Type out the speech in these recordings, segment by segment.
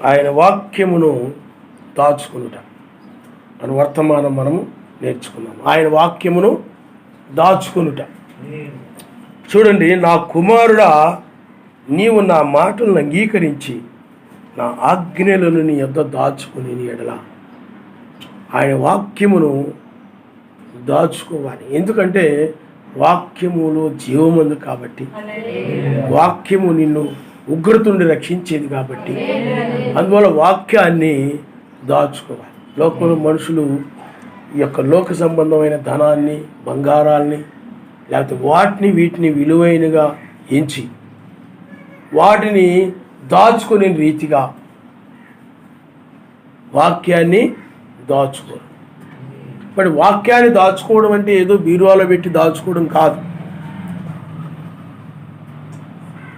ఆయన వాక్యమును దాచుకునుట అని వర్తమానం మనము నేర్చుకున్నాము. ఆయన వాక్యమును దాచుకునుట. చూడండి, నా కుమారుడా, నీవు నా మాటలను అంగీకరించి నా ఆజ్ఞలను నీ యొద్ద దాచుకుని నీ ఎడల. ఆయన వాక్యమును దాచుకోవాలి. ఎందుకంటే వాక్యములో జీవముంది కాబట్టి, వాక్యము నిన్ను ఉగ్రతుండి రక్షించేది కాబట్టి, అందువల్ల వాక్యాన్ని దాచుకోవాలి. లోకంలో మనుషులు ఈ యొక్క లోక సంబంధమైన ధనాన్ని, బంగారాల్ని, లేకపోతే వాటిని వీటిని విలువైనగా ఎంచి వాటిని దాచుకునే రీతిగా వాక్యాన్ని దాచుకోరు. మరి వాక్యాన్ని దాచుకోవడం అంటే ఏదో బీరువాలో పెట్టి దాచుకోవడం కాదు.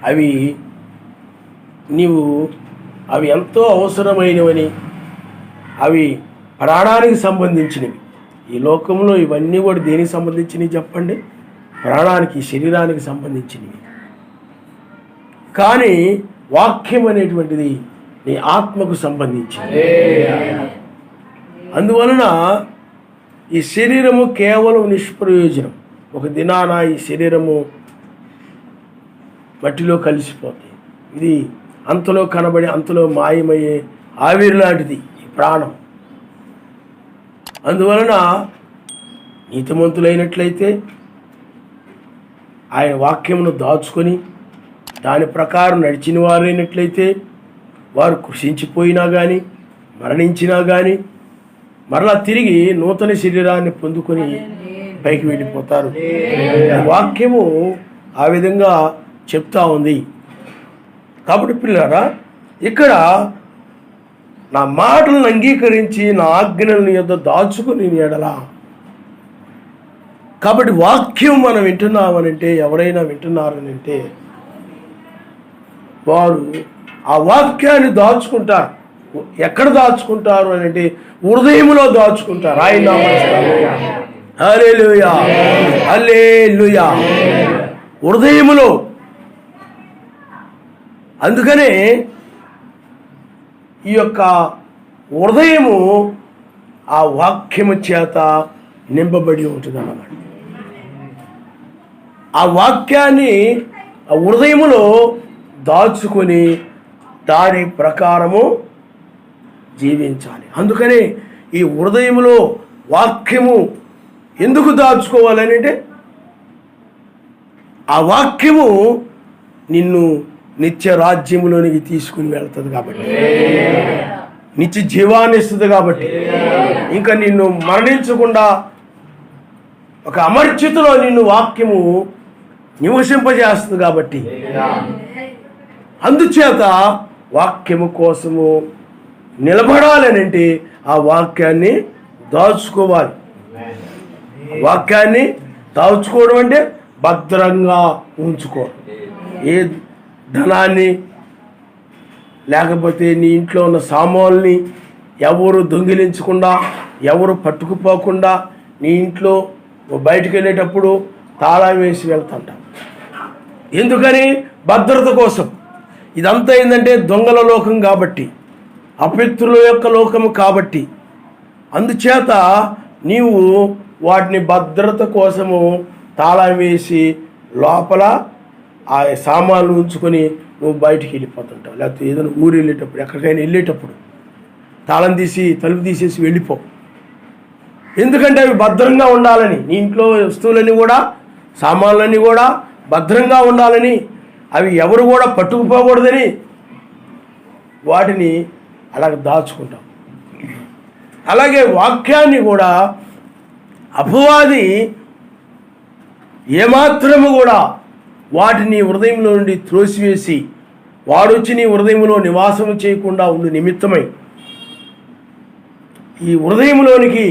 అవి ఎంతో అవసరమైనవని, అవి ప్రాణానికి సంబంధించినవి. ఈ లోకంలో ఇవన్నీ కూడా దేనికి సంబంధించినవి చెప్పండి? ప్రాణానికి, శరీరానికి సంబంధించినవి. కానీ వాక్యం అనేటువంటిది నీ ఆత్మకు సంబంధించింది. అందువలన ఈ శరీరము కేవలం నిష్ప్రయోజనం. ఒక దినాన ఈ శరీరము మట్టిలో కలిసిపోతుంది. ఇది అంతలో కనబడి అంతలో మాయమయ్యే ఆవిరి లాంటిది ఈ ప్రాణం. అందువలన నీతిమంతులైనట్లయితే ఆయన వాక్యమును దాచుకొని దాని ప్రకారం నడిచిన వారైనట్లయితే వారు కృషించిపోయినా కానీ, మరణించినా కానీ మరలా తిరిగి నూతన శరీరాన్ని పొందుకొని పైకి వెళ్ళిపోతారు. వాక్యము ఆ విధంగా చెప్తా ఉంది. కాబట్టి పిల్లరా, ఇక్కడ నా మాటలను అంగీకరించి నా ఆజ్ఞలను యొద్ద దాచుకుని ఎడలా. కాబట్టి వాక్యం మనం వింటున్నామనంటే, ఎవరైనా వింటున్నారనంటే వారు ఆ వాక్యాన్ని దాచుకుంటారు. ఎక్కడ దాచుకుంటారు అని అంటే హృదయములో దాచుకుంటారు. ఆయన హల్లెలూయా, హల్లెలూయా, హృదయములో. అందుకనే ఈ యొక్క హృదయము ఆ వాక్యము చేత నింపబడి ఉంటుంది అన్నమాట. ఆ వాక్యాన్ని ఆ హృదయములో దాచుకొని దాని ప్రకారము జీవించాలి. అందుకనే ఈ హృదయములో వాక్యము ఎందుకు దాచుకోవాలని అంటే, ఆ వాక్యము నిన్ను నిత్య రాజ్యములోనికి తీసుకుని వెళ్తుంది కాబట్టి, నిత్య జీవాన్ని ఇస్తుంది కాబట్టి, ఇంకా నిన్ను మరణించకుండా ఒక అమర్చితలో నిన్ను వాక్యము నివసింపజేస్తుంది కాబట్టి, అందుచేత వాక్యము కోసము నిలబడాలనంటే ఆ వాక్యాన్ని దాచుకోవాలి. వాక్యాన్ని దాచుకోవడం అంటే భద్రంగా ఉంచుకో. ఏ ధనాన్ని లేకపోతే నీ ఇంట్లో ఉన్న సామాన్లని ఎవరు దొంగిలించకుండా, ఎవరు పట్టుకుపోకుండా, నీ ఇంట్లో బయటకు వెళ్ళేటప్పుడు తాళం వేసి వెళ్తుంటాం. ఎందుకని? భద్రత కోసం. ఇదంతా ఏంటంటే దొంగల లోకం కాబట్టి, అపవిత్రుల యొక్క లోకము కాబట్టి, అందుచేత నీవు వాటిని భద్రత కోసము తాళం వేసి లోపల ఆ సామాన్లు ఉంచుకొని నువ్వు బయటికి వెళ్ళిపోతుంటావు. లేకపోతే ఏదైనా ఊరు వెళ్ళేటప్పుడు, ఎక్కడికైనా వెళ్ళేటప్పుడు తాళం తీసి తలుపు తీసేసి వెళ్ళిపో. ఎందుకంటే అవి భద్రంగా ఉండాలని, నీ ఇంట్లో వస్తువులన్నీ కూడా, సామాన్లన్నీ కూడా భద్రంగా ఉండాలని, అవి ఎవరు కూడా పట్టుకుపోకూడదని వాటిని అలాగ దాచుకుంటాం. అలాగే వాక్యాన్ని కూడా అపవాది ఏమాత్రము కూడా వాటిని హృదయంలో నుండి త్రోసివేసి వాడొచ్చి నీ హృదయంలో నివాసము చేయకుండా ఉండు నిమిత్తమై ఈ హృదయంలోనికి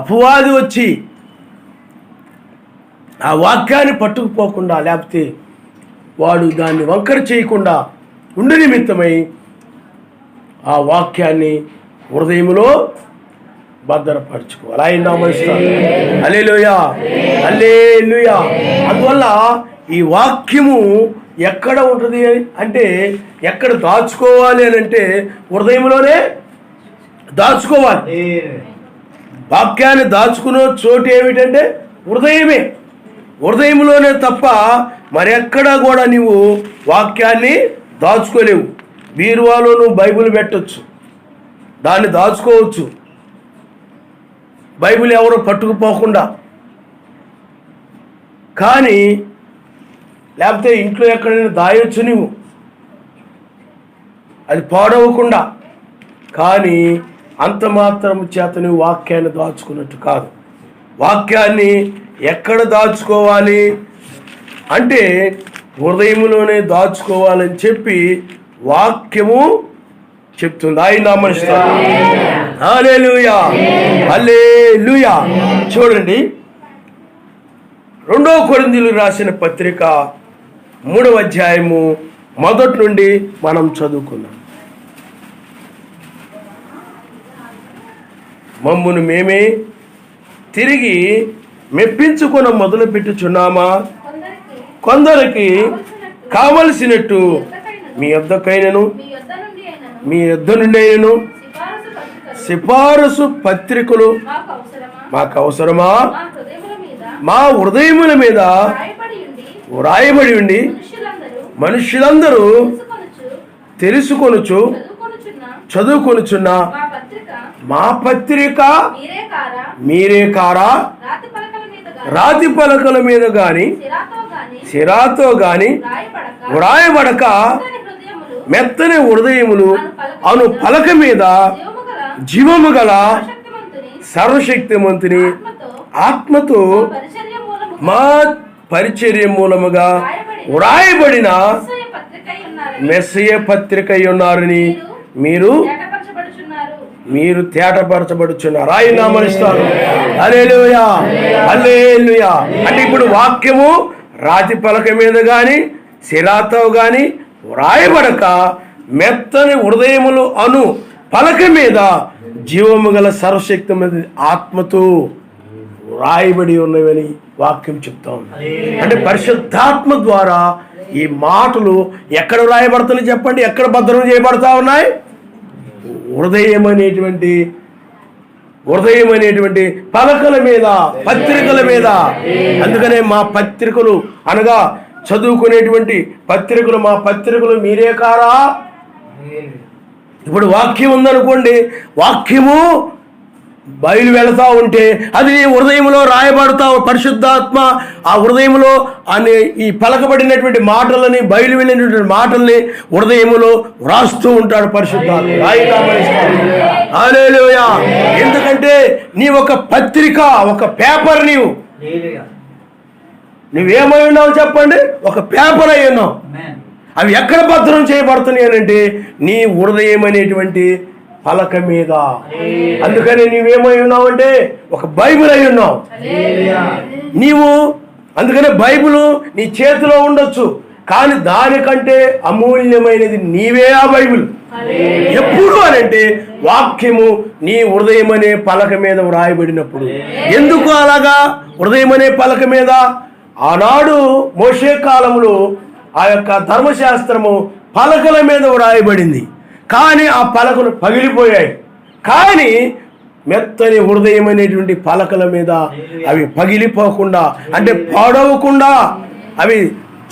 అపవాది వచ్చి ఆ వాక్యాన్ని పట్టుకుపోకుండా, లేకపోతే వాడు దాన్ని వంకర చేయకుండా ఉండు నిమిత్తమై ఆ వాక్యాన్ని హృదయములో భద్రపరచుకోవాలి. ఆయన నామమున హల్లెలూయా, హల్లెలూయా. అందువల్ల ఈ వాక్యము ఎక్కడ ఉంటుంది అంటే, ఎక్కడ దాచుకోవాలి అని అంటే హృదయంలోనే దాచుకోవాలి. వాక్యాన్ని దాచుకునే చోటు ఏమిటంటే హృదయమే. హృదయంలోనే తప్ప మరెక్కడా కూడా నువ్వు వాక్యాన్ని దాచుకోలేవు. బీరువాలో నువ్వు బైబిల్ పెట్టచ్చు, దాన్ని దాచుకోవచ్చు, బైబిల్ ఎవరు పట్టుకుపోకుండా. కానీ లేకపోతే ఇంట్లో ఎక్కడైనా దాయొచ్చు నువ్వు, అది పాడవకుండా. కానీ అంత మాత్రం చేత నువ్వు వాక్యాన్ని దాచుకున్నట్టు కాదు. వాక్యాన్ని ఎక్కడ దాచుకోవాలి అంటే హృదయంలోనే దాచుకోవాలని చెప్పి వాక్యము చెప్తుంది. ఆయన నామమున హల్లెలూయా, హల్లెలూయా. చూడండి, 2 కొరింథీయులకు రాసిన పత్రిక 3వ అధ్యాయము మొదటి నుండి మనం చదువుకున్నాం. మమ్మును మేమే తిరిగి మెప్పించుకొని మొదలు పెట్టుచున్నామా? కొందరికి కావలసినట్టు మీ యొద్దకైనను మీ యొద్ద నుండి అయినను సిఫారసు పత్రికలు మాకు అవసరమా? మా హృదయముల మీద వ్రాయబడి ఉండి మనుష్యులందరూ తెలుసుకొనుచు చదువుకొనుచున్న మా పత్రిక మీరే కారా? రాతి పలకల మీద గాని సిరాతో గాని వ్రాయబడక మెత్తని హృదయములు అను పలక మీద జీవము గల సర్వశక్తిమంతుని ఆత్మతో మా పరిచర్య మూలముగా వ్రాయబడిన మెస్సయ పత్రిక ఉన్నారని మీరు తేటపరచబడుచున్నారు. ఆయన నామమునిస్తారు. హల్లెలూయా, హల్లెలూయా. అంటే ఇప్పుడు వాక్యము రాతి పలక మీద గాని సిరాతో గాని వ్రాయబడక మెత్తని హృదయములు అను పలక మీద జీవము గల సర్వశక్తి ఆత్మతో వ్రాయబడి ఉన్నవని వాక్యం చెప్తా ఉంది. అంటే పరిశుద్ధాత్మ ద్వారా ఈ మాటలు ఎక్కడ వ్రాయబడుతున్నాయి చెప్పండి? ఎక్కడ భద్రం చేయబడతా ఉన్నాయి? హృదయం అనేటువంటి పలకల మీద, పత్రికల మీద. అందుకనే మా పత్రికలు అనగా చదువుకునేటువంటి పత్రికలు, మా పత్రికలు మీరే కారా? ఇప్పుడు వాక్యం ఉందనుకోండి, వాక్యము బయలు వెళతా ఉంటే అది నీ హృదయంలో రాయబడతావు. పరిశుద్ధాత్మ ఆ హృదయంలో అనే ఈ పలకబడినటువంటి మాటలని, బయలు వెళ్ళినటువంటి మాటల్ని హృదయంలో వ్రాస్తూ ఉంటాడు పరిశుద్ధాత్మ. హల్లెలూయా. ఎందుకంటే నీ ఒక పత్రిక, ఒక పేపర్. నువ్వేమై ఉన్నావు చెప్పండి? ఒక పేపర్ అయి ఉన్నావు. అవి ఎక్కడ భద్రం చేయబడుతున్నాయి అంటే నీ హృదయం అనేటువంటి పలక మీద. అందుకని నీవేమై ఉన్నావు అంటే ఒక బైబిల్ అయి ఉన్నావు నీవు. అందుకనే బైబిల్ నీ చేతిలో ఉండొచ్చు, కానీ దానికంటే అమూల్యమైనది నీవే ఆ బైబిల్. ఎప్పుడు అనంటే వాక్యము నీ హృదయం అనే పలక మీద వ్రాయబడినప్పుడు. ఎందుకు అలాగా హృదయం అనే పలక మీద? ఆనాడు మోషే కాలంలో ఆ యొక్క ధర్మశాస్త్రము పలకల మీద వ్రాయబడింది, కానీ ఆ పలకలు పగిలిపోయాయి. కానీ మెత్తని హృదయం అనేటువంటి పలకల మీద అవి పగిలిపోకుండా, అంటే పాడవకుండా, అవి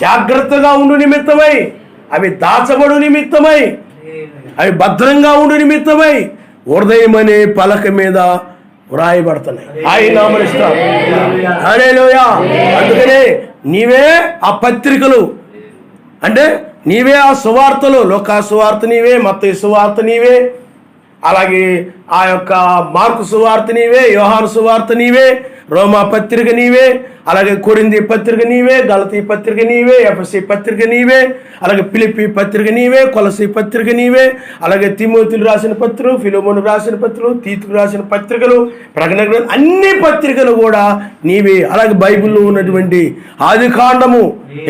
జాగ్రత్తగా ఉండు నిమిత్తమై, అవి దాచబడు నిమిత్తమై, అవి భద్రంగా ఉండు నిమిత్తమై హృదయం అనే పలక మీద వ్రాయబడుతున్నాయి. ఆయన నామమునిస్తారు. హల్లెలూయా. అందుకనే నీవే ఆ పత్రికలు, అంటే నీవే ఆ సువార్తలు. లోకా సువార్త నీవే, మత్తయి సువార్త నీవే, అలాగే ఆ యొక్క మార్కు సువార్త నీవే, యోహాను సువార్త నీవే, రోమా పత్రిక నీవే, అలాగే కొరింథీ పత్రిక నీవే, గలతీ పత్రిక నీవే, ఎఫెసీ పత్రిక నీవే, అలాగే ఫిలిప్పీ పత్రిక నీవే, కొలసీ పత్రిక నీవే, అలాగే తిమోతికి రాసిన పత్రికలు, ఫిలోమోనుకు రాసిన పత్రికలు, తీతుకు రాసిన పత్రికలు, ప్రకటన గ్రంథం, అన్ని పత్రికలు కూడా నీవే. అలాగే బైబిల్లో ఉన్నటువంటి ఆది కాండము,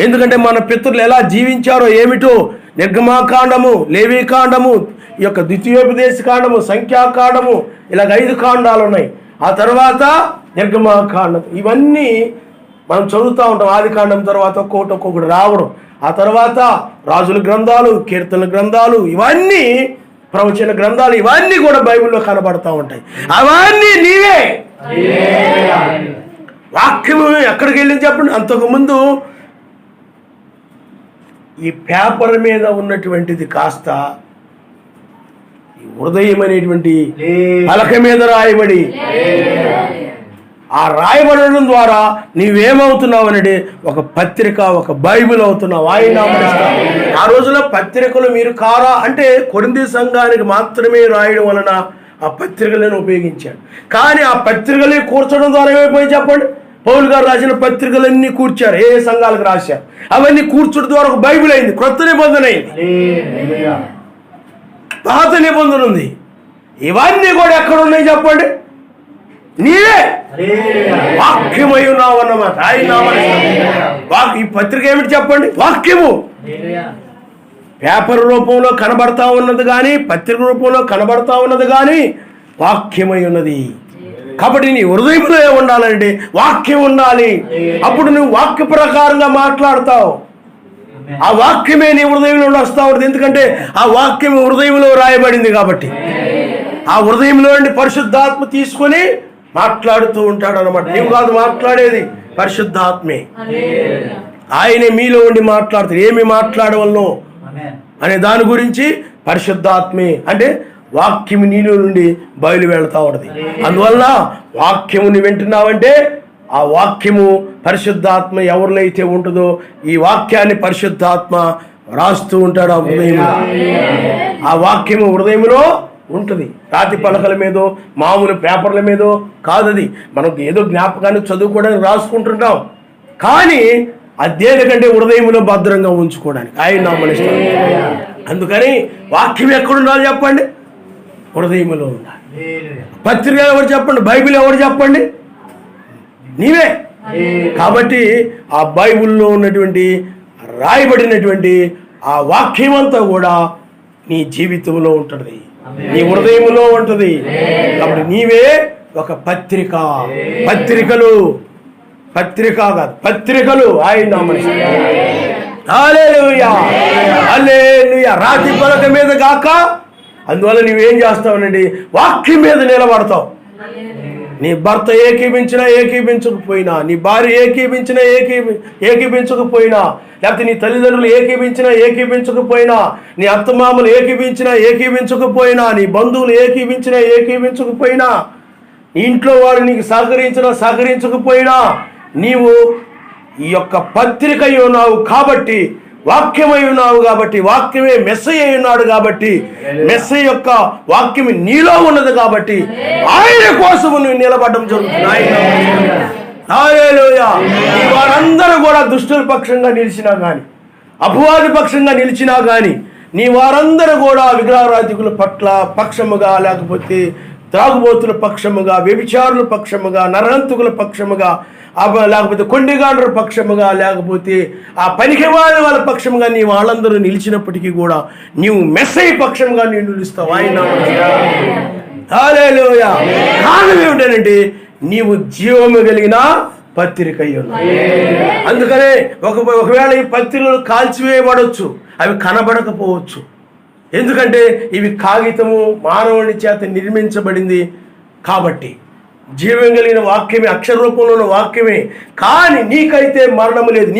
ఎందుకంటే మన పితరులు ఎలా జీవించారో ఏమిటో, నిర్గమాకాండము, లేవీకాండము, ఈ యొక్క ద్వితీయోపదేశ కాండము, సంఖ్యాకాండము, ఇలాగ 5 కాండాలు ఉన్నాయి. ఆ తర్వాత నిర్గమాకాండం. ఇవన్నీ మనం చదువుతూ ఉంటాం. ఆదికాండం తర్వాత ఒక్కొక్కటి రావడం, ఆ తర్వాత రాజుల గ్రంథాలు, కీర్తనల గ్రంథాలు, ఇవన్నీ ప్రవచన గ్రంథాలు, ఇవన్నీ కూడా బైబిల్లో కనబడతా ఉంటాయి. అవన్నీ నీవే. వాక్యము ఎక్కడికి వెళ్ళింది చెప్పండి. అంతకుముందు ఈ పేపర్ మీద ఉన్నటువంటిది కాస్త ఈ హృదయం అనేటువంటి పలక మీద రాయబడి, ఆ రాయబడడం ద్వారా నీవేమవుతున్నావు అంటే ఒక పత్రిక, ఒక బైబిల్ అవుతున్నావు. ఆయన ఆ రోజుల్లో పత్రికలు మీరు కారా అంటే కొరింథీ సంఘానికి మాత్రమే రాయడం వలన ఆ పత్రికలను ఉపయోగించాడు. కానీ ఆ పత్రికలు కూర్చడం ద్వారా ఏమైపోయి చెప్పండి. పౌలు గారు రాసిన పత్రికలన్నీ కూర్చారు, ఏ సంఘాలకు రాశారు, అవన్నీ కూర్చడం ద్వారా ఒక బైబిల్ అయింది. క్రొత్త నిబంధన అయింది, పాత నిబంధన ఉంది. ఇవన్నీ కూడా ఎక్కడ ఉన్నాయి చెప్పండి. నీవే వాక్యమై ఉన్నావు అన్నమాట. ఈ పత్రిక ఏమిటి చెప్పండి? వాక్యము. పేపర్ రూపంలో కనబడతా ఉన్నది కానీ, పత్రిక రూపంలో కనబడతా ఉన్నది కానీ వాక్యమై ఉన్నది. కాబట్టి నీ హృదయంలో ఉండాలంటే వాక్యం ఉండాలి. అప్పుడు నువ్వు వాక్య ప్రకారంగా మాట్లాడతావు. ఆ వాక్యమే నీ హృదయంలో వస్తా ఉంటుంది. ఎందుకంటే ఆ వాక్యం హృదయంలో రాయబడింది కాబట్టి. ఆ హృదయంలో పరిశుద్ధాత్మ తీసుకొని మాట్లాడుతూ ఉంటాడు అన్నమాట. నీవు కాదు మాట్లాడేది, పరిశుద్ధాత్మే. ఆయనే మీలో ఉండి మాట్లాడుతాడు. ఏమి మాట్లాడవలనో అనే దాని గురించి పరిశుద్ధాత్మే అంటే వాక్యము నీలో నుండి బయలు వెళ్తా ఉంటుంది. అందువల్ల వాక్యముని వింటున్నావంటే ఆ వాక్యము పరిశుద్ధాత్మ ఎవరిలో అయితే ఉంటుందో ఈ వాక్యాన్ని పరిశుద్ధాత్మ రాస్తూ ఉంటాడు ఆ హృదయంలో. ఆ వాక్యము హృదయంలో ఉంటుంది. రాతి పలకల మీదో మామూలు పేపర్ల మీదో కాదది. మనకు ఏదో జ్ఞాపకాన్ని చదువుకోవడానికి రాసుకుంటుంటాం, కానీ అదేంటంటే హృదయంలో భద్రంగా ఉంచుకోవడానికి ఆయన నామనిస్తాడు. అందుకని వాక్యం ఎక్కడుండాలి చెప్పండి? హృదయంలో ఉండాలి. పత్రిక ఎవరు చెప్పండి? బైబిల్ ఎవరు చెప్పండి? నీవే. కాబట్టి ఆ బైబిల్లో ఉన్నటువంటి రాయబడినటువంటి ఆ వాక్యం అంతా కూడా నీ జీవితంలో ఉంటుంది, నీ హృదయంలో ఉంటుంది. కాబట్టి నీవే ఒక పత్రిక. పత్రిక కాదు, పత్రికలు ఆయన నామనిస్తాడు. హల్లెలూయా, హల్లెలూయా. రాతి పలక మీద గాక. అందువల్ల నువ్వేం చేస్తావునండి? వాక్యం మీద నిలబడతావు. నీ భర్త ఏకీపించకపోయినా, నీ భార్య ఏకీపించకపోయినా, లేకపోతే నీ తల్లిదండ్రులు ఏకీపించకపోయినా, నీ అత్తమామలు ఏకీపించకపోయినా, నీ బంధువులు ఏకీపించకపోయినా, నీ ఇంట్లో వారు నీకు సహకరించకపోయినా, నీవు ఈ యొక్క పత్రిక అయి ఉన్నావు కాబట్టి, వాక్యమై ఉన్నావు కాబట్టి, వాక్యమే మెస్సయ్య అయి ఉన్నాడు కాబట్టి, మెస్సయ్య యొక్క వాక్యం నీలో ఉన్నది కాబట్టి ఆయన కోసము నువ్వు నిలబడడం జరుగుతుంది. హల్లెలూయా. వారందరూ కూడా దుష్టుల పక్షంగా నిలిచినా కానీ, అపవాది పక్షంగా నిలిచినా కానీ, నీ వారందరూ కూడా విగ్రహారాధికుల పక్షముగా, లేకపోతే త్రాగుబోతుల పక్షముగా, వ్యభిచారుల పక్షముగా, నరహంతకుల పక్షముగా, లేకపోతే కొండిగాండ్ర పక్షముగా, లేకపోతే ఆ పనికిమాలిన వాళ్ళ పక్షముగా నీ వాళ్ళందరూ నిలిచినప్పటికీ కూడా నీవు మెస్సయ్య పక్షంగా నేను నిలుస్తావు. ఆయన హల్లెలూయా. కారణం ఏమిటంటే నీవు జీవము కలిగిన పత్రిక అయి ఉన్నావు. అందుకనే ఒకవేళ ఈ పత్రికలు కాల్చివేయబడవచ్చు, అవి కనబడకపోవచ్చు. ఎందుకంటే ఇవి కాగితము మానవుని చేత నిర్మించబడింది కాబట్టి. జీవం కలిగిన వాక్యమే, అక్షర రూపంలో ఉన్న వాక్యమే. కానీ నీకైతే మరణము లేదు.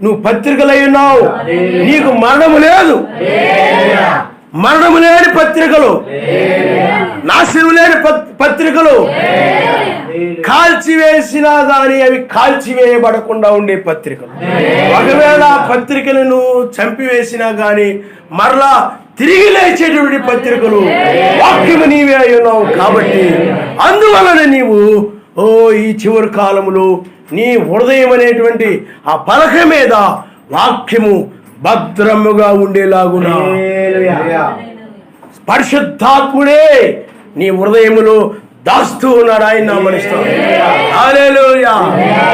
నువ్వు పత్రికలై ఉన్నావు, నీకు మరణము లేదు. మరణము లేని పత్రికలు, నాశనం లేని పత్రికలు, కాల్చివేసినా కానీ అవి కాల్చివేయబడకుండా ఉండే పత్రికలు. ఒకవేళ ఆ పత్రికలను చంపివేసినా కానీ మరలా తిరిగి లేచేటువంటి పత్రికలు వాక్యము నీవే అయి ఉన్నావు కాబట్టి, అందువలన నీవు ఈ చివరి కాలములో నీ హృదయం అనేటువంటి ఆ పలక మీద వాక్యము భద్రముగా ఉండేలాగున పరిశుద్ధాత్ముడే నీ హృదయములో దాస్తూ ఉన్నాడు. ఆయన నామనిస్తాడు. హల్లెలూయా,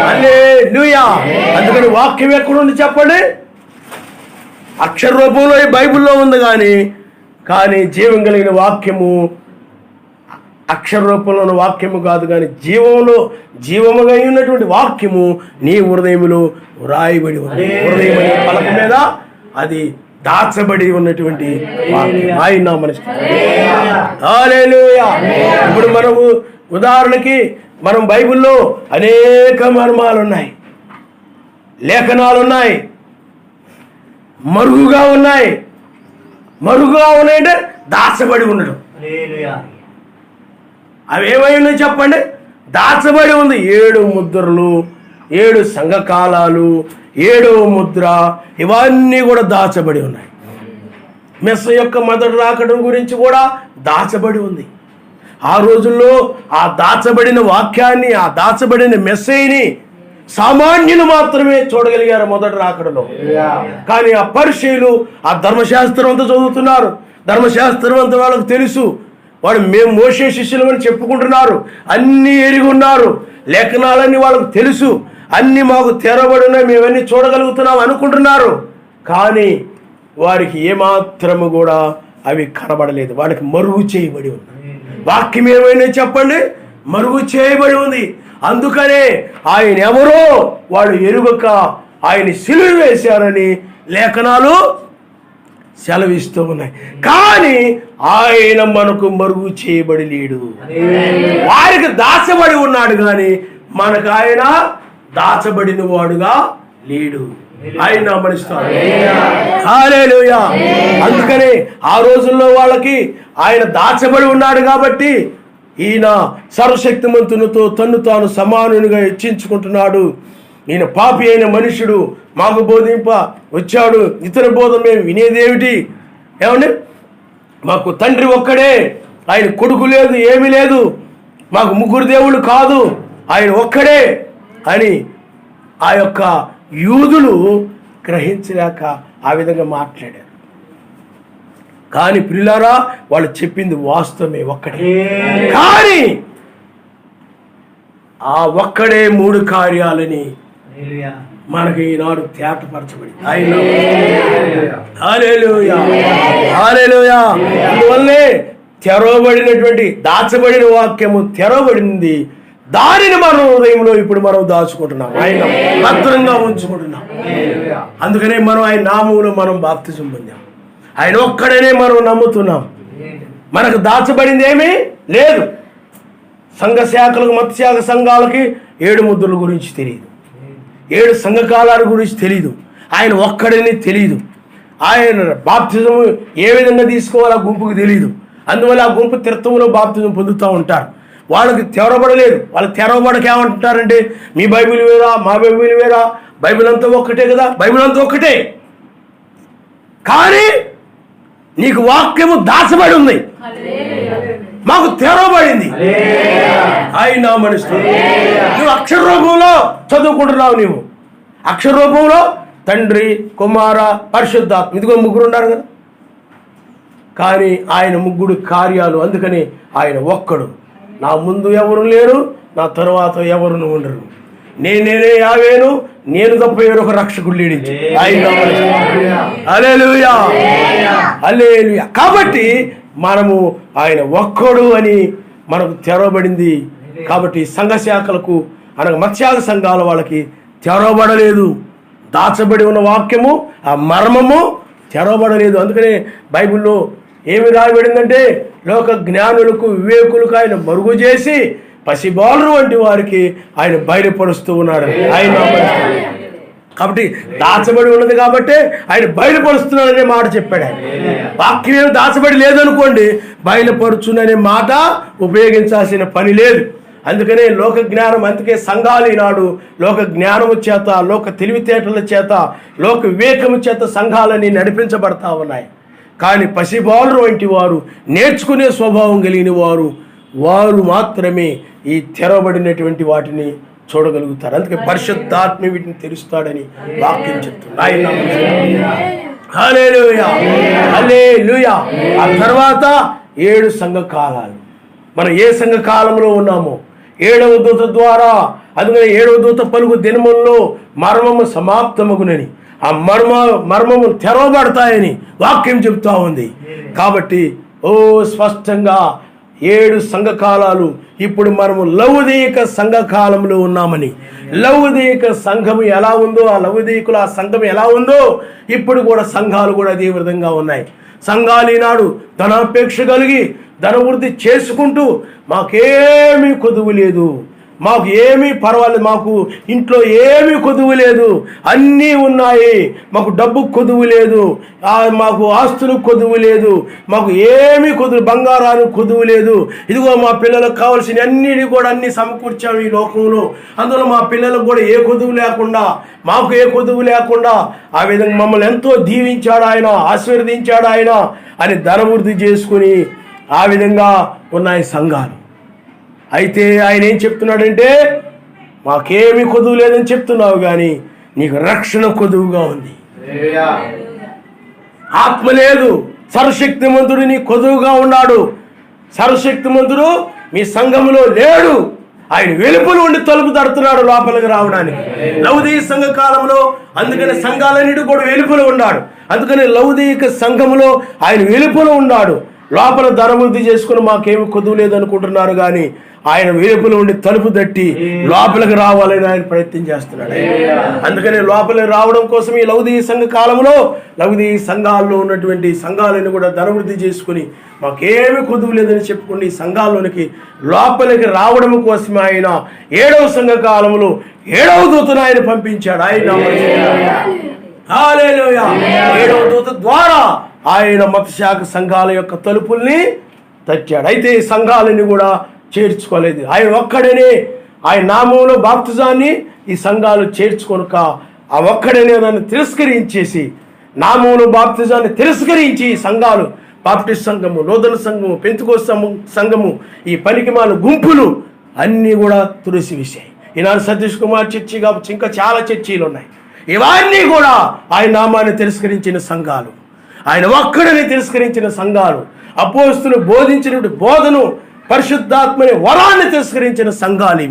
హల్లెలూయా. అందుకని వాక్యం ఎక్కడుంది చెప్పండి? అక్షర రూపంలో ఈ బైబిల్లో ఉంది, కానీ జీవం కలిగిన వాక్యము అక్షర రూపంలో ఉన్న వాక్యము కాదు, కానీ జీవముగా ఉన్నటువంటి వాక్యము నీ హృదయములో వ్రాయబడి ఉంది. హృదయం అనే పలక మీద అది దాచబడి ఉన్నటువంటి వాక్యం. ఆయన నామమున హల్లెలూయా. ఇప్పుడు మనము ఉదాహరణకి మనం బైబిల్లో అనేక మర్మాలు ఉన్నాయి, లేఖనాలు ఉన్నాయి, మరుగుగా ఉన్నాయంటే దాచబడి ఉండడం. అవి ఏమై ఉన్నాయి చెప్పండి? దాచబడి ఉంది. 7 ముద్రలు, 7 సంఘకాలాలు, 7వ ముద్ర, ఇవన్నీ కూడా దాచబడి ఉన్నాయి. మెస్స యొక్క మొదటి రాకడం గురించి కూడా దాచబడి ఉంది. ఆ రోజుల్లో ఆ దాచబడిన వాక్యాన్ని, ఆ దాచబడిన మెస్సయ్యని సామాన్యులు మాత్రమే చూడగలిగారు మొదటి రాకడలో. కానీ ఆ పరిచయులు ఆ ధర్మశాస్త్రం అంతా చదువుతున్నారు, ధర్మశాస్త్రం అంతా వాళ్ళకు తెలుసు, వాడు మేము మోషే శిష్యులు అని చెప్పుకుంటున్నారు, అన్నీ ఎరిగి ఉన్నారు, లేఖనాలన్నీ వాళ్ళకు తెలుసు, అన్నీ మాకు తెరబడి ఉన్నాయి, మేమన్నీ చూడగలుగుతున్నాం అనుకుంటున్నారు. కానీ వారికి ఏమాత్రము కూడా అవి కనబడలేదు. వాళ్ళకి మరుగు చేయబడి ఉంది. వాక్యం ఏమైనా చెప్పండి, మరుగు చేయబడి ఉంది. అందుకనే ఆయన ఎవరో వాడు ఎరుగక ఆయన సిలువ వేశారని లేఖనాలు సెలవిస్తూ ఉన్నాయి. కానీ ఆయన మనకు మరుగు చేయబడి లేడు. వారికి దాచబడి ఉన్నాడు, కానీ మనకు ఆయన దాచబడిన వాడుగా లేడు. ఆయన మనిస్తాడు. హల్లెలూయా. అందుకనే ఆ రోజుల్లో వాళ్ళకి ఆయన దాచబడి ఉన్నాడు కాబట్టి ఈయన సర్వశక్తిమంతునితో తన్ను తాను సమానునిగా హెచ్చించుకుంటున్నాడు. ఈయన పాపి అయిన మనుషుడు మాకు బోధింప వచ్చాడు, ఇతర బోధ మేము వినేదేమిటి? ఏమండి, మాకు తండ్రి ఒక్కడే, ఆయన కొడుకు లేదు, ఏమీ లేదు, మాకు 3 దేవుళ్ళు కాదు, ఆయన ఒక్కడే అని ఆ యొక్క యూదులు గ్రహించలేక ఆ విధంగా మాట్లాడారు. కానీ ప్రియులారా, వాళ్ళు చెప్పింది వాస్తవమే, ఒక్కడే. కానీ ఆ ఒక్కడే 3 కార్యాలని మనకి ఈనాడు తేటపరచబడి. హల్లెలూయా, హల్లెలూయా. అందువల్లే తెరవబడినటువంటి దాచబడిన వాక్యము తెరవబడింది. దానిని మన హృదయంలో ఇప్పుడు మనం దాచుకుంటున్నాం, ఆయన భద్రంగా ఉంచుకుంటున్నాం. అందుకనే మనం ఆయన నామములో మనం బాప్తిజం పొందాం. ఆయన ఒక్కడనే మనం నమ్ముతున్నాం. మనకు దాచబడింది ఏమీ లేదు. సంఘ శాఖలకు, మత శాఖ సంఘాలకి 7 ముద్రల గురించి తెలియదు, 7 సంఘకాలాల గురించి తెలియదు, ఆయన ఒక్కడని తెలియదు. ఆయన బాప్తిజం ఏ విధంగా తీసుకోవాలో ఆ గుంపుకు తెలియదు. అందువల్ల ఆ గుంపు తీర్థంలో బాప్తిజం పొందుతూ ఉంటారు. వాళ్ళకి తెరవబడలేదు. వాళ్ళు తెరవబడక ఏమంటున్నారంటే మీ బైబిల్ వేరా, మా బైబిల్ వేరా, బైబిల్ అంతా ఒక్కటే కదా, బైబిల్ అంతా ఒక్కటే. కానీ నీకు వాక్యము దాచబడి ఉంది, మాకు తెరవబడింది. ఆయన మనిషి నువ్వు అక్షర రూపంలో చదువుకుంటున్నావు. నీవు అక్షర రూపంలో తండ్రి, కుమార, పరిశుద్ధాత్మ, ఇదిగో 3 ఉన్నారు కదా. కానీ ఆయన 3 కార్యాలు. అందుకని ఆయన ఒక్కడు. నా ముందు ఎవరు లేరు, నా తరువాత ఎవరు ఉండరు, నేనే యావేను, నేను తప్ప వేరొక రక్షకుడు లేడు. హల్లెలూయా, హల్లెలూయా. కాబట్టి మనము ఆయన ఒక్కడు అని మనకు తెరవబడింది. కాబట్టి సంఘ శాఖలకు అనగా మత్స్యాగ సంఘాల వాళ్ళకి తెరవబడలేదు. దాచబడి ఉన్న వాక్యము, ఆ మర్మము తెరవబడలేదు. అందుకనే బైబిల్లో ఏమి రాయబడిందంటే లోక జ్ఞానులకు, వివేకులకు ఆయన మరుగు చేసి పసిబాలురు వంటి వారికి ఆయన బయలుపరుస్తూ ఉన్నాడు. ఆయన కాబట్టి దాచబడి ఉన్నది కాబట్టి ఆయన బయలుపరుస్తున్నాడనే మాట చెప్పాడు. ఆయన వాక్యం ఏమి దాచబడి లేదనుకోండి, బయలుపరుచుననే మాట ఉపయోగించాల్సిన పని లేదు. అందుకనే లోక జ్ఞానం, అందుకే సంఘాలు ఈనాడు లోక జ్ఞానము చేత, లోక తెలివితేటల చేత, లోక వివేకము చేత సంఘాలని నడిపించబడతా ఉన్నాయి. కానీ పసిబాలురు వంటి వారు, నేర్చుకునే స్వభావం కలిగిన వారు మాత్రమే ఈ తెరవబడినటువంటి వాటిని చూడగలుగుతారు. అందుకే పరిశుద్ధాత్మ వీటిని తెలుస్తాడని వాక్యం చెప్తుంది. హల్లెలూయా, హల్లెలూయా. ఆ తర్వాత 7 సంఘ కాలాలు. మనం ఏ సంఘ కాలంలో ఉన్నామో 7వ దూత ద్వారా, అందుకని 7వ దూత పలుకు దినముల్లో మర్మము సమాప్తమగునని, ఆ మర్మము తెరవబడతాయని వాక్యం చెప్తా ఉంది. కాబట్టి స్పష్టంగా 7 సంఘకాలాలు. ఇప్పుడు మనము లౌదీక సంఘకాలంలో ఉన్నామని, లౌదీక సంఘము ఎలా ఉందో, ఆ లౌదీకుల సంఘం ఎలా ఉందో ఇప్పుడు కూడా సంఘాలు కూడా అదే విధంగా ఉన్నాయి. సంఘాలు ఈనాడు ధనాపేక్ష కలిగి ధనవృద్ధి చేసుకుంటూ మాకేమీ కొదువు లేదు, మాకు ఏమీ పర్వాలేదు, మాకు ఇంట్లో ఏమీ కొదువు లేదు, అన్నీ ఉన్నాయి, మాకు డబ్బు కొదువు లేదు, మాకు ఆస్తులు కొదువు లేదు, మాకు ఏమీ కొదువు, బంగారానికి కొదువు లేదు, ఇదిగో మా పిల్లలకు కావాల్సిన అన్నిటి కూడా అన్ని సమకూర్చాము ఈ లోకంలో, అందులో మా పిల్లలకు కూడా ఏ కొదువు లేకుండా, మాకు ఏ కొదువు లేకుండా ఆ విధంగా మమ్మల్ని ఎంతో దీవించాడు ఆయన, ఆశీర్వదించాడు ఆయన అని ధనవృద్ధి చేసుకుని ఆ విధంగా ఉన్నాయి సంఘాలు. అయితే ఆయన ఏం చెప్తున్నాడంటే, మాకేమీ కొదువు లేదని చెప్తున్నావు కానీ నీకు రక్షణ కొదువుగా ఉంది, ఆత్మ లేదు. సర్వశక్తిమంతుడు నీ కొదువుగా ఉన్నాడు. సర్వశక్తిమంతుడు మీ సంఘములో లేడు, ఆయన వెలుపల ఉండి తలుపు తడుతున్నాడు లోపలికి రావడానికి. లౌదీక సంఘ కాలంలో అందుకని సంఘాలన్నిటి కూడా వెలుపల ఉన్నాడు. అందుకని లౌదీక సంఘములో ఆయన వెలుపల ఉన్నాడు. లోపల ధనవృద్ధి చేసుకుని మాకేమి కొదువు లేదనుకుంటున్నారు కానీ ఆయన వెలుపల ఉండి తలుపు తట్టి లోపలికి రావాలని ఆయన ప్రయత్నం చేస్తున్నాడు. అందుకని లోపలికి రావడం కోసం ఈ లౌదీక సంఘ కాలంలో లౌదీక సంఘాల్లో ఉన్నటువంటి సంఘాలను కూడా ధనవృద్ధి చేసుకుని మాకేమి కొదువు లేదని చెప్పుకుని ఈ సంఘాల్లోనికి లోపలికి రావడం కోసం ఆయన 7వ సంఘ కాలంలో 7వ దూతను ఆయన పంపించాడు. ఆయన హల్లెలూయా. 7వ దూత ద్వారా ఆయన మతశాఖ సంఘాల యొక్క తలుపుల్ని తచ్చాడు. అయితే ఈ సంఘాలని కూడా చేర్చుకోలేదు. ఆయన ఒక్కడనే ఆయన నామంలో బాప్తిజాన్ని ఈ సంఘాలు చేర్చుకొనక ఆ ఒక్కడనే దాన్ని తిరస్కరించేసి, నామంలో బాప్తిజాన్ని తిరస్కరించి ఈ సంఘాలు బాప్టిస్ట్ సంఘము, నూతన సంఘము, పెంతెకోస్తు సంఘము, ఈ పనికిమాల గుంపులు అన్నీ కూడా తులసివేశాయి. ఈనాడు సతీష్ కుమార్ చర్చి కాబట్టి ఇంకా చాలా చర్చీలు ఉన్నాయి. ఇవన్నీ కూడా ఆయన నామాన్ని తిరస్కరించిన సంఘాలు, ఆయన ఒక్కడిని తిరస్కరించిన సంఘాలు, అపోస్తులు బోధించిన బోధను, పరిశుద్ధాత్మని వరాన్ని తిరస్కరించిన సంఘాలు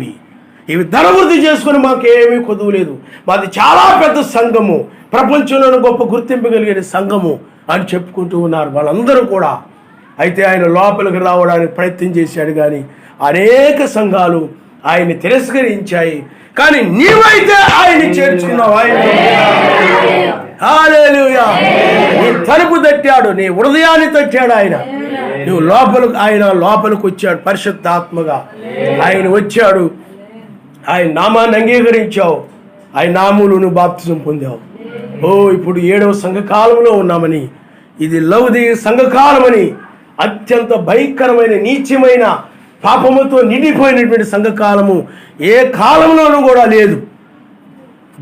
ఇవి ధనవృద్ధి చేసుకుని మాకేమీ కొదువు లేదు, మాది చాలా పెద్ద సంఘము, ప్రపంచంలోని గొప్ప గుర్తింపు కలిగిన సంఘము అని చెప్పుకుంటూ ఉన్నారు వాళ్ళందరూ కూడా. అయితే ఆయన లోపలికి రావడానికి ప్రయత్నం చేశాడు కానీ అనేక సంఘాలు ఆయన్ని తిరస్కరించాయి. కానీ నీవైతే ఆయన్ని చేర్చుకున్నావు. ఆయన హల్లెలూయా. నీ తలుపు తట్టాడు, నీ హృదయాన్ని తట్టాడు ఆయన. నువ్వు ఆయన లోపలికి వచ్చాడు పరిశుద్ధాత్మగా. ఆయన వచ్చాడు, ఆయన నామాన్ని అంగీకరించావు, ఆయన నామములో నువ్వు బాప్తిజం పొందావు. ఇప్పుడు 7వ సంఘకాలంలో ఉన్నామని, ఇది లౌదీక సంఘకాలమని, అత్యంత భయంకరమైన నీచమైన పాపముతో నిండిపోయినటువంటి సంఘకాలము ఏ కాలంలోనూ కూడా లేదు.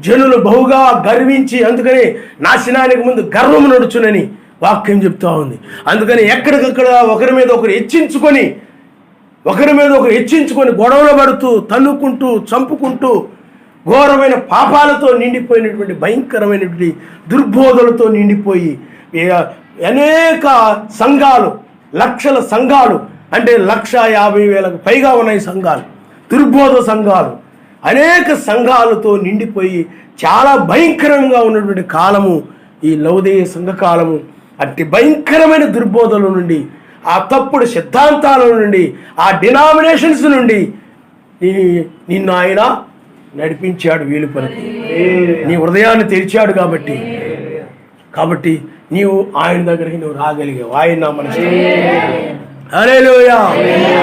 జనులు బహుగా గర్వించి, అందుకని నాశనానికి ముందు గర్వము నడుచునని వాక్యం చెప్తా ఉంది. అందుకని ఎక్కడికక్కడ ఒకరి మీద ఒకరు హెచ్చించుకొని గొడవలు పడుతూ, తన్నుకుంటూ, చంపుకుంటూ, ఘోరమైన పాపాలతో నిండిపోయినటువంటి భయంకరమైనటువంటి దుర్బోధలతో నిండిపోయి అనేక సంఘాలు, లక్షల సంఘాలు, అంటే 150,000కు పైగా ఉన్నాయి సంఘాలు, దుర్బోధ సంఘాలు, అనేక సంఘాలతో నిండిపోయి చాలా భయంకరంగా ఉన్నటువంటి కాలము ఈ లౌదీక సంఘకాలము. అట్టి భయంకరమైన దుర్బోధల నుండి, ఆ తప్పుడు సిద్ధాంతాల నుండి, ఆ డినామినేషన్స్ నుండి నిన్ను ఆయన నడిపించాడు వెలుపలికి. నీ హృదయాన్ని తెరిచాడు కాబట్టి నీవు ఆయన దగ్గరికి నువ్వు రాగలిగావు. ఆయన నా మనసు. హల్లెలూయా,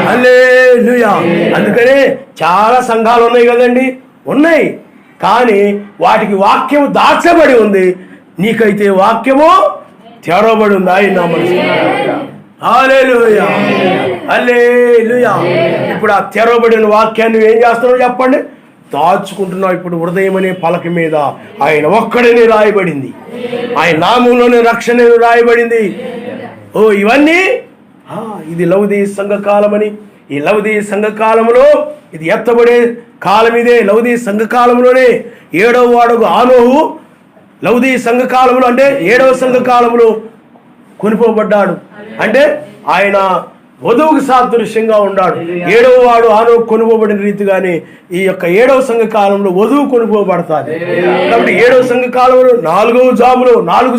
హల్లెలూయా. అందుకనే చాలా సంఘాలు ఉన్నాయి కదండి, ఉన్నాయి. కానీ వాటికి వాక్యము దాచబడి ఉంది, నీకైతే వాక్యము తెరవబడి ఉంది. ఆయన నా మనసు. హల్లెలూయా, హల్లెలూయా. ఇప్పుడు ఆ తెరవబడిన వాక్యాన్ని నువ్వేం చేస్తున్నావు చెప్పండి? దాచుకుంటున్నావు. ఇప్పుడు హృదయం అనే పలక మీద ఆయన ఒక్కడనే రాయబడింది, ఆయన నామంలోనే రక్షణ రాయబడింది. ఇవన్నీ ఇది లౌదీక సంఘకాలమని. ఈ లౌదీక సంఘకాలంలో ఇది ఎత్తబడే కాలం ఇదే. లౌదీక సంఘకాలంలోనే 7వ అడుగు ఆనోహు లౌదీక సంఘకాలంలో, అంటే 7వ సంఘకాలంలో కొనిపోబడ్డాడు. అంటే ఆయన వధువుకు సాదృశ్యంగా ఉన్నాడు. 7వ వాడు ఆనోహు కొనుకోబడిన రీతిగానే ఈ యొక్క 7వ సంఘ కాలంలో వధువు కొనుకోబడతాది. కాబట్టి 7వ సంఘ కాలంలో 4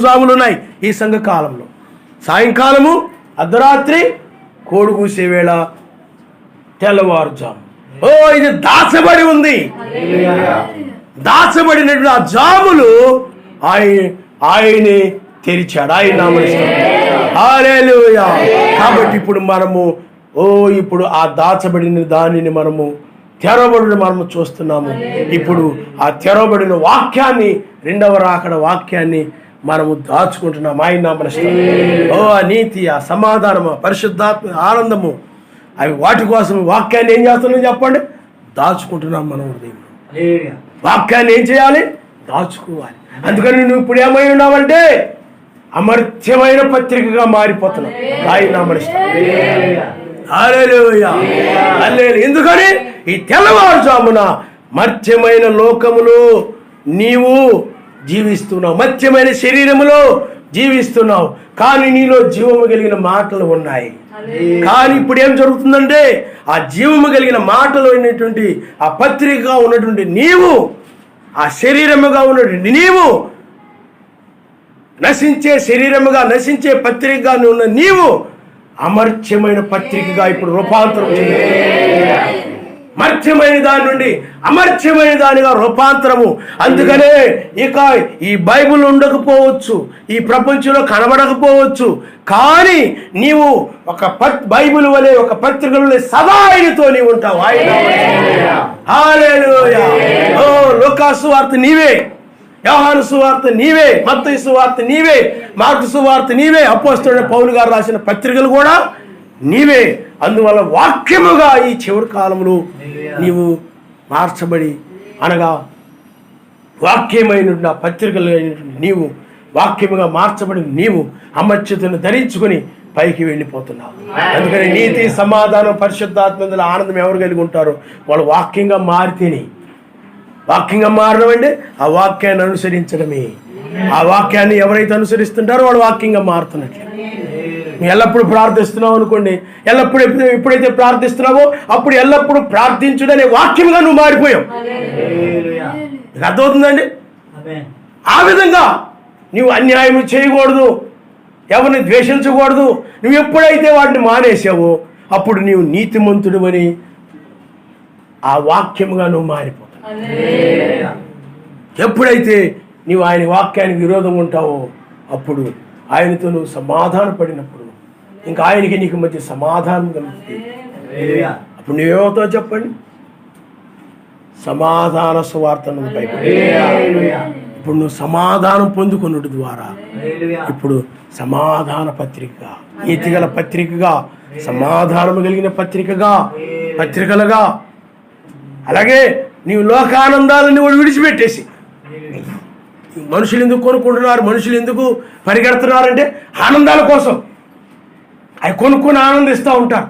జాములు ఉన్నాయి. ఈ సంఘ కాలంలో సాయంకాలము, అర్ధరాత్రి, కోడి కూసే వేళ, తెల్లవారుజాము. ఓ, ఇది దాచబడి ఉంది. దాచబడినటువంటి ఆ జాములు ఆయనే తెరిచాడు. ఆయన నామమున హల్లెలూయా. కాబట్టి ఇప్పుడు మనము ఇప్పుడు ఆ దాచబడిన దానిని మనము తెరవబడిన మనము చూస్తున్నాము. ఇప్పుడు ఆ తెరవబడిన వాక్యాన్ని, రెండవ రాకడ వాక్యాన్ని మనము దాచుకుంటున్నాం. ఆయన నామమున ఆ నీతి, ఆ సమాధానము, పరిశుద్ధాత్మ ఆనందము, అవి వాటి కోసం వాక్యాన్ని ఏం చేస్తున్నాం చెప్పండి? దాచుకుంటున్నాం మనం హృదయంలో. వాక్యాన్ని ఏం చేయాలి? దాచుకోవాలి. అందుకని నువ్వు ఇప్పుడు ఏమై ఉన్నావంటే అమర్త్యమైన పత్రికగా మారిపోతున్నావు. ఆయన నామమున హల్లెలూయా, హల్లెలూయా. ఎందుకని? ఈ తెల్లవారుజామున మర్త్యమైన లోకములో నీవు జీవిస్తున్నావు, మర్త్యమైన శరీరములో జీవిస్తున్నావు, కానీ నీలో జీవము కలిగిన మాటలు ఉన్నాయి. కానీ ఇప్పుడు ఏం జరుగుతుందంటే ఆ జీవము కలిగిన మాటలు అయినటువంటి ఆ పత్రికగా ఉన్నటువంటి నీవు, ఆ శరీరముగా ఉన్నటువంటి నీవు, నశించే శరీరముగా నశించే పత్రికగా ఉన్న నీవు అమర్త్యమైన పత్రికగా ఇప్పుడు రూపాంతరం చెందావు. మర్త్యమైన దాని నుండి అమర్త్యమైన దానిగా రూపాంతరము. అందుకనే ఇక ఈ బైబిల్ ఉండకపోవచ్చు, ఈ ప్రపంచంలో కనబడకపోవచ్చు, కానీ నీవు ఒక బైబిల్ వలె, ఒక పత్రికలో సదా ఆయనతో నీవు ఉంటావు. హల్లెలూయా. ఓ, లూకా సువార్త నీవే, యోహాను సువార్త నీవే, మత్తయి సువార్త నీవే, మార్కు సువార్త నీవే, అపోస్తలుడైన పౌలు గారు రాసిన పత్రికలు కూడా నీవే. అందువల్ల వాక్యముగా ఈ చివరి కాలంలో నీవు మార్చబడి, అనగా వాక్యమైన పత్రికలు అయినటువంటి నీవు, వాక్యముగా మార్చబడి నీవు అమర్త్యతను ధరించుకొని పైకి వెళ్ళిపోతున్నావు. అందుకని నీతి, సమాధానం, పరిశుద్ధాత్మ ఆనందం ఎవరు కలిగి ఉంటారో వాళ్ళు వాక్యంగా మారితేనే. వాక్యంగా మారడం అంటే ఆ వాక్యాన్ని అనుసరించడమే. ఆ వాక్యాన్ని ఎవరైతే అనుసరిస్తుంటారో వాళ్ళు వాక్యంగా మారుతున్నట్లు. నువ్వు ఎల్లప్పుడూ ప్రార్థిస్తున్నావు అనుకోండి, ఎప్పుడైతే ప్రార్థిస్తున్నావో అప్పుడు ఎల్లప్పుడూ ప్రార్థించుడనే వాక్యంగా నువ్వు మారిపోయావు. నీకు అర్థమవుతుందండి? ఆ విధంగా నువ్వు అన్యాయం చేయకూడదు, ఎవరిని ద్వేషించకూడదు. నువ్వు ఎప్పుడైతే వాటిని మానేసావో అప్పుడు నీవు నీతిమంతుడు అని ఆ వాక్యముగా నువ్వు మారిపోతావు. ఎప్పుడైతే నీవు ఆయన వాక్యానికి విరోధంగా ఉంటావో అప్పుడు ఆయనతో నువ్వు సమాధాన పడినప్పుడు ఇంకా ఆయనకి నీకు మధ్య సమాధానం కలుగుతుంది. అప్పుడు నువ్వేమవుతావు చెప్పండి? సమాధాన సువార్తను ఇప్పుడు నువ్వు సమాధానం పొందుకున్నట్టు ద్వారా ఇప్పుడు సమాధాన పత్రికగా, నీతిగల పత్రికగా, సమాధానము కలిగిన పత్రికలుగా, అలాగే నీవు లోకానందాలను విడిచిపెట్టేసి, మనుషులు ఎందుకు కొనుక్కుంటున్నారు, మనుషులు ఎందుకు పరిగెడుతున్నారంటే ఆనందాల కోసం. అవి కొనుక్కొని ఆనందిస్తూ ఉంటారు.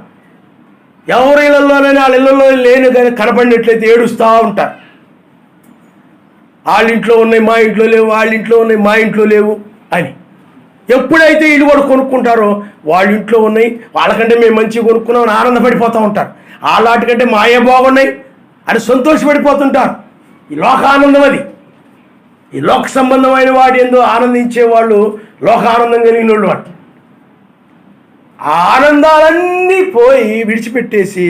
ఎవరి ఇళ్లలోనైనా వాళ్ళ ఇళ్లలో లేని కానీ కనపడినట్లయితే ఏడుస్తూ ఉంటారు. వాళ్ళ ఇంట్లో ఉన్నాయి మా ఇంట్లో లేవు, వాళ్ళ ఇంట్లో ఉన్నాయి మా ఇంట్లో లేవు అని. ఎప్పుడైతే వీళ్ళు కూడా కొనుక్కుంటారో వాళ్ళ ఇంట్లో ఉన్నాయి, వాళ్ళకంటే మేము మంచిగా కొనుక్కున్నామని ఆనందపడిపోతూ ఉంటారు. వాళ్ళకంటే మాయే బాగున్నాయి అని సంతోషపడిపోతుంటారు. ఈ లోకానందం అది. ఈ లోక సంబంధమైన వాటి ఎందు ఆనందించే వాళ్ళు లోకానందం కలిగిన వాళ్ళు. వాటి ఆ ఆనందాలన్నీ పోయి విడిచిపెట్టేసి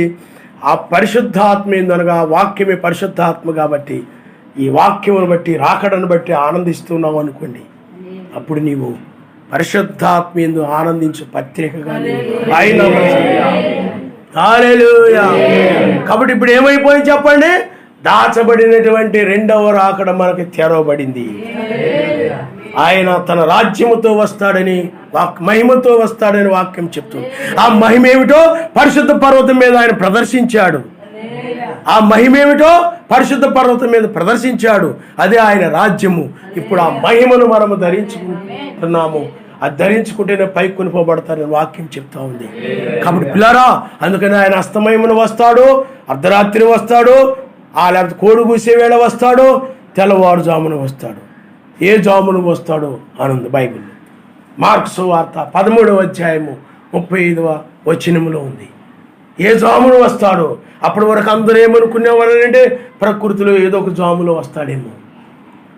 ఆ పరిశుద్ధాత్మ ఏందనగా వాక్యమే పరిశుద్ధాత్మ కాబట్టి ఈ వాక్యమును బట్టి, రాకడను బట్టి ఆనందిస్తున్నావు అనుకోండి, అప్పుడు నీవు పరిశుద్ధాత్మ యందు ఆనందించు పత్రికగా ఆయన. హల్లెలూయా. కాబట్టి ఇప్పుడు ఏమైపోయింది చెప్పండి? దాచబడినటువంటి రెండవ రాకడ మనకి తెరవబడింది. ఆయన తన రాజ్యముతో వస్తాడని, మహిమతో వస్తాడని వాక్యం చెప్తుంది. ఆ మహిమ ఏమిటో పరిశుద్ధ పర్వతం మీద ఆయన ప్రదర్శించాడు. ఆ మహిమేమిటో పరిశుద్ధ పర్వతం మీద ప్రదర్శించాడు. అదే ఆయన రాజ్యము. ఇప్పుడు ఆ మహిమను మనము ధరించుకుంటున్నాము. అది ధరించుకుంటేనే పైకి కొనిపోబడతారని వాక్యం చెప్తా ఉంది. కాబట్టి పిల్లరా, అందుకని ఆయన అస్తమయమును వస్తాడు, అర్ధరాత్రి వస్తాడు, లేకపోతే కోడి కూసే వేళ వస్తాడు, తెల్లవారుజామున వస్తాడు. ఏ జామును వస్తాడో అనుంది బైబిల్. మార్క్సు వార్త 13వ అధ్యాయము 35వ వచనములో ఉంది. ఏ జామును వస్తాడో. అప్పటి వరకు అందరూ ఏమనుకునేవారంటే ప్రకృతిలో ఏదో ఒక జాములో వస్తాడేమో.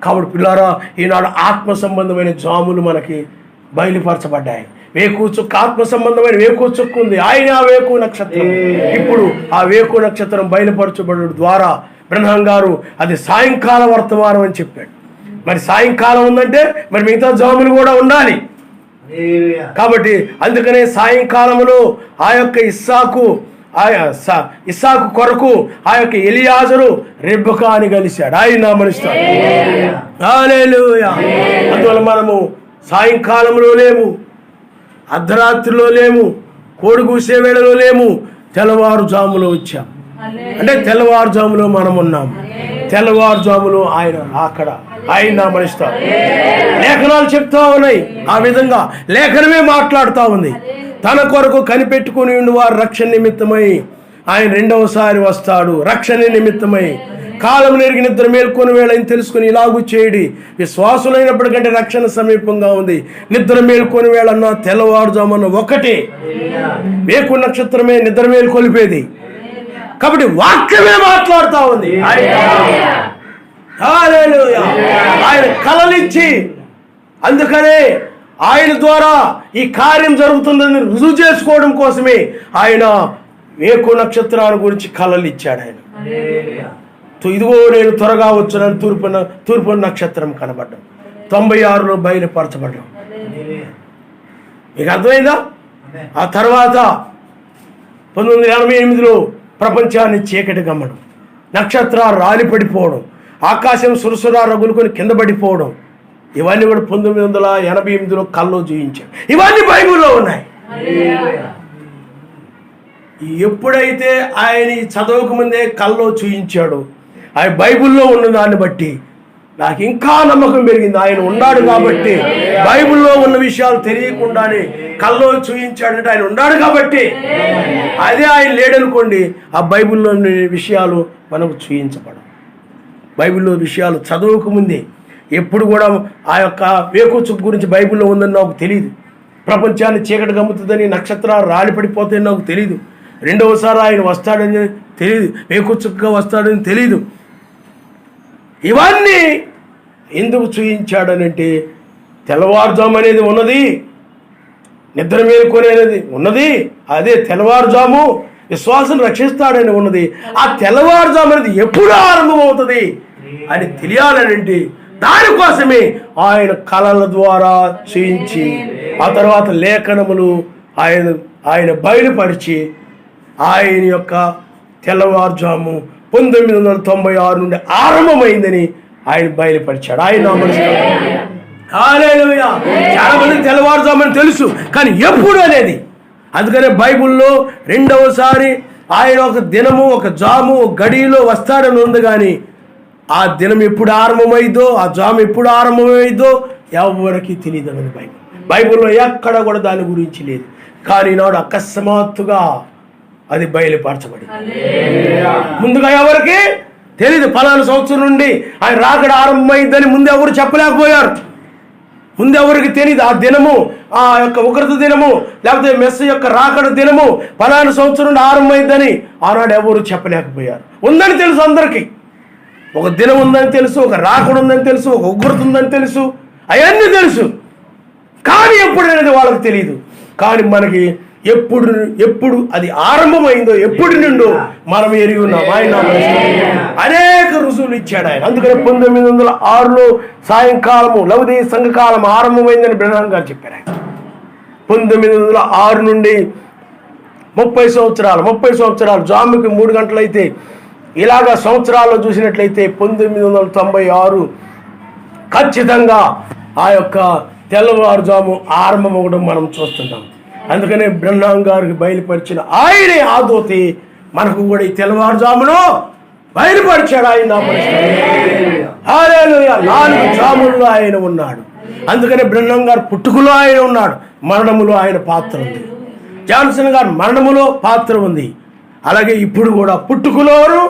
కాబట్టి పిల్లారా, ఈనాడు ఆత్మ సంబంధమైన జాములు మనకి బయలుపరచబడ్డాయి. వేకు చుక్క, ఆత్మ సంబంధమైన వేకు చుక్క ఉంది. ఆయన ఆ వేకు నక్షత్రం. ఇప్పుడు ఆ వేకు నక్షత్రం బయలుపరచబడడం ద్వారా బ్రహ్మం గారు అది సాయంకాల వర్తమానం అని చెప్పాడు. మరి సాయంకాలం ఉందంటే మరి మిగతా జాములు కూడా ఉండాలి కాబట్టి అందుకనే సాయంకాలంలో ఆ యొక్క ఇస్సాకు కొరకు ఆ యొక్క ఎలియాజరు రెబెకాని కలిశాడు. ఆయన నామనిస్తాడు. హల్లెలూయా. అందువల్ల మనము సాయంకాలంలో లేము, అర్ధరాత్రిలో లేము, కోడి కూసే వేళలో లేము, తెల్లవారుజాములో వచ్చాం. అంటే తెల్లవారుజాములో మనం ఉన్నాము. తెల్లవారుజాములో ఆయన అక్కడ ఆయన నామనిస్తాడు. లేఖనాలు చెప్తా ఉన్నాయి. ఆ విధంగా లేఖనమే మాట్లాడుతూ ఉంది. తన కొరకు కనిపెట్టుకుని ఉండి వారు రక్షణ నిమిత్తమై ఆయన రెండవసారి వస్తాడు. రక్షణ నిమిత్తమై కాలం నెరిగి నిద్ర మేల్కొని వేళని తెలుసుకుని ఇలాగూ చేయడి. విశ్వాసులైనప్పటికంటే రక్షణ సమీపంగా ఉంది. నిద్ర మేల్కొని వేళన్నా తెల్లవారుజామున ఒకటే. వేకు నక్షత్రమే నిద్ర మేల్కొలిపేది కాబట్టి వాక్యమే మాట్లాడుతూ ఉంది. ఆయన కలలిచ్చి అందుకనే ఆయన ద్వారా ఈ కార్యం జరుగుతుందని రుజువు చేసుకోవడం కోసమే ఆయన వేకు నక్షత్రాన్ని గురించి కలలు ఇచ్చాడు. ఆయన ఇదిగో నేను త్వరగా వచ్చానని తూర్పు నక్షత్రం కనబడ్డం. 96లో బయలుపరచబడ్డం. మీకు అర్థమైందా? ఆ తర్వాత 1988లో ప్రపంచాన్ని చీకటి గమ్మడం, నక్షత్రాలు రాలిపడిపోవడం, ఆకాశం సురసురా రగులుకొని కింద పడిపోవడం, ఇవన్నీ కూడా 1988లో కల్లో చూయించాడు. ఇవన్నీ బైబిల్లో ఉన్నాయి. ఎప్పుడైతే ఆయన చదవక ముందే కల్లో చూయించాడు, ఆయన బైబిల్లో ఉన్న దాన్ని బట్టి నాకు ఇంకా నమ్మకం పెరిగింది. ఆయన ఉన్నాడు కాబట్టి బైబిల్లో ఉన్న విషయాలు తెలియకుండానే కల్లో చూయించాడంటే ఆయన ఉన్నాడు కాబట్టి. అదే ఆయన లేడనుకోండి, ఆ బైబిల్లో విషయాలు మనకు చూయించబడవు. బైబిల్లో విషయాలు చదవకముందే ఎప్పుడు కూడా ఆ యొక్క వేకు చుక్క గురించి బైబిల్లో ఉందని నాకు తెలియదు. ప్రపంచాన్ని చీకటి గమ్ముతుందని, నక్షత్రాలు రాలిపడిపోతాయని నాకు తెలియదు. రెండవసారి ఆయన వస్తాడని తెలియదు, వేకు చుక్కగా వస్తాడని తెలియదు. ఇవన్నీ ఎందుకు చూయించాడనంటే తెల్లవారుజాము అనేది ఉన్నది, నిద్ర మేలుకొనేది ఉన్నది. అదే తెల్లవారుజాము విశ్వాసం రక్షిస్తాడని ఉన్నది. ఆ తెల్లవారుజాము అనేది ఎప్పుడు ఆరంభమవుతుంది అని తెలియాలనంటే దానికోసమే ఆయన కళల ద్వారా చూయించి ఆ తర్వాత లేఖనములు ఆయన బయలుపరిచి ఆయన యొక్క తెల్లవారుజాము 1996 నుండి ఆరంభమైందని ఆయన బయలుపరిచాడు. ఆయన హల్లెలూయా. చాలా మందికి తెల్లవారుజామని తెలుసు, కానీ ఎప్పుడు అనేది. అందుకనే బైబిల్లో రెండవసారి ఆయన ఒక దినము, ఒక జాము, ఒక గడియలో వస్తాడని ఉంది. కానీ ఆ దినం ఎప్పుడు ఆరంభమైందో, ఆ జాము ఎప్పుడు ఆరంభమైందో ఎవరికి తెలియదు అని బైబిల్లో ఎక్కడ కూడా దాని గురించి లేదు. కానీ నాడు అకస్మాత్తుగా అది బయలుపరచబడింది. ముందుగా ఎవరికి తెలీదు. 14 సంవత్సరం నుండి ఆయన రాకడ ఆరంభమైందని ముందు ఎవరు చెప్పలేకపోయారు. ముందు ఎవరికి తెలియదు. ఆ దినము, ఆ యొక్క ఉగ్రత దినము, లేకపోతే మెస్సీ యొక్క రాకడ దినము 14 సంవత్సరం నుండి ఆరంభమైందని ఆనాడు ఎవరు చెప్పలేకపోయారు. ఉందని తెలుసు అందరికీ. ఒక దినం ఉందని తెలుసు, ఒక రాకడ ఉందని తెలుసు, ఒక ఉగ్రత ఉందని తెలుసు, అవన్నీ తెలుసు. కానీ ఎప్పుడు అనేది వాళ్ళకి తెలియదు. కానీ మనకి ఎప్పుడు అది ఆరంభమైందో, ఎప్పుడు నుండో మనం ఎరిగి ఉన్నాం. ఆయన అనేక రుజువులు ఇచ్చాడు ఆయన. అందుకని 1906లో సాయంకాలము లవదీ సంఘకాలం ఆరంభమైందని బ్రహ్మం గారు చెప్పారు. ఆయన 1906 నుండి 30 సంవత్సరాలు జాముకి 3 గంటలైతే, ఇలాగా సంవత్సరాల్లో చూసినట్లయితే 1996 ఖచ్చితంగా ఆ యొక్క తెల్లవారుజాము ఆరంభమవడం మనం చూస్తున్నాం. అందుకనే బ్రహ్మం గారికి బయలుపరిచిన ఆయనే ఆదోతి మనకు కూడా ఈ తెల్లవారుజామును బయలుపరిచాడు. ఆయన హల్లెలూయా. 4 జాముల్లో ఆయన ఉన్నాడు. అందుకనే బ్రహ్మం గారు పుట్టుకలో ఆయన ఉన్నాడు, మరణములో ఆయన పాత్ర ఉంది. జాన్సన్ గారు మరణములో పాత్ర ఉంది, అలాగే ఇప్పుడు కూడా పుట్టుకలోను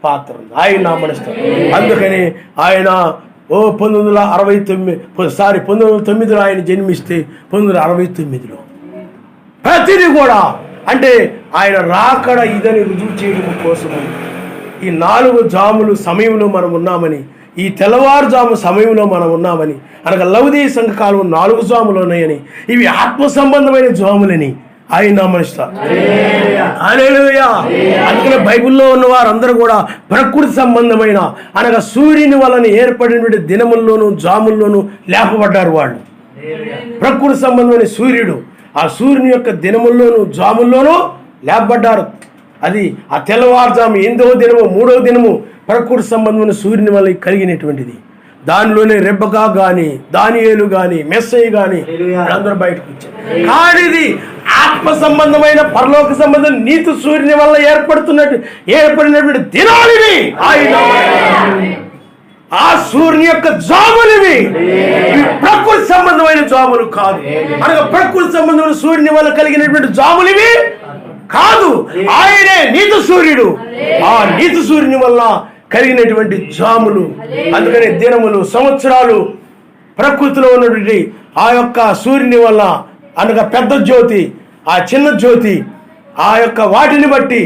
పాత్ర ఉంది. ఆయన నామనిస్తాడు. అందుకని ఆయన 1909లో ఆయన జన్మిస్తే 1969లో ప్రతిదీ కూడా అంటే ఆయన రాకడ ఇదని రుజువు చేయడం కోసం ఈ 4 జాములు సమయంలో మనం ఉన్నామని ఈ తెల్లవారుజాము సమయంలో మనం ఉన్నామని, అనగా లౌదీయ సంఘకాలం 4 జాములు ఉన్నాయని, ఇవి ఆత్మ సంబంధమైన జాములని ఆయన నామనిస్తారు. హల్లెలూయా. అందుకనే బైబిల్లో ఉన్న వారందరూ కూడా ప్రకృతి సంబంధమైన, అనగా సూర్యుని వలన ఏర్పడినటువంటి దినముల్లోనూ జాముల్లోనూ లేపబడ్డారు. వాళ్ళు ప్రకృతి సంబంధమైన సూర్యుడు, ఆ సూర్యుని యొక్క దినముల్లోనూ జాముల్లోనూ లేపబడ్డారు. అది ఆ తెల్లవారుజాము 8వ దినము 3వ దినము ప్రకృతి సంబంధమైన సూర్యుని వల్ల కలిగినటువంటిది. దానిలోనే రెబ్బకా కానీ, దానియేలు కానీ, మెస్సయ్య కానీ అందరూ బయటకు వచ్చారు. కానీ ఇది ఆత్మ సంబంధమైన, పరలోక సంబంధం నీతి సూర్యుని వల్ల ఏర్పడినటువంటి దినాలివి. ఆ సూర్యుని యొక్క జాములివి, ప్రకృతి సంబంధమైన జాములు కాదు. అనగా ప్రకృతి సంబంధమైన సూర్యుని వల్ల కలిగినటువంటి జాములివి కాదు. ఆయనే నీతి సూర్యుడు. ఆ నీతి సూర్యుని వల్ల కలిగినటువంటి జాములు. అందుకని దినములు, సంవత్సరాలు ప్రకృతిలో ఉన్నటువంటి ఆ యొక్క సూర్యుని వల్ల, అనగా పెద్ద జ్యోతి, ఆ చిన్న జ్యోతి, ఆ యొక్క వాటిని బట్టి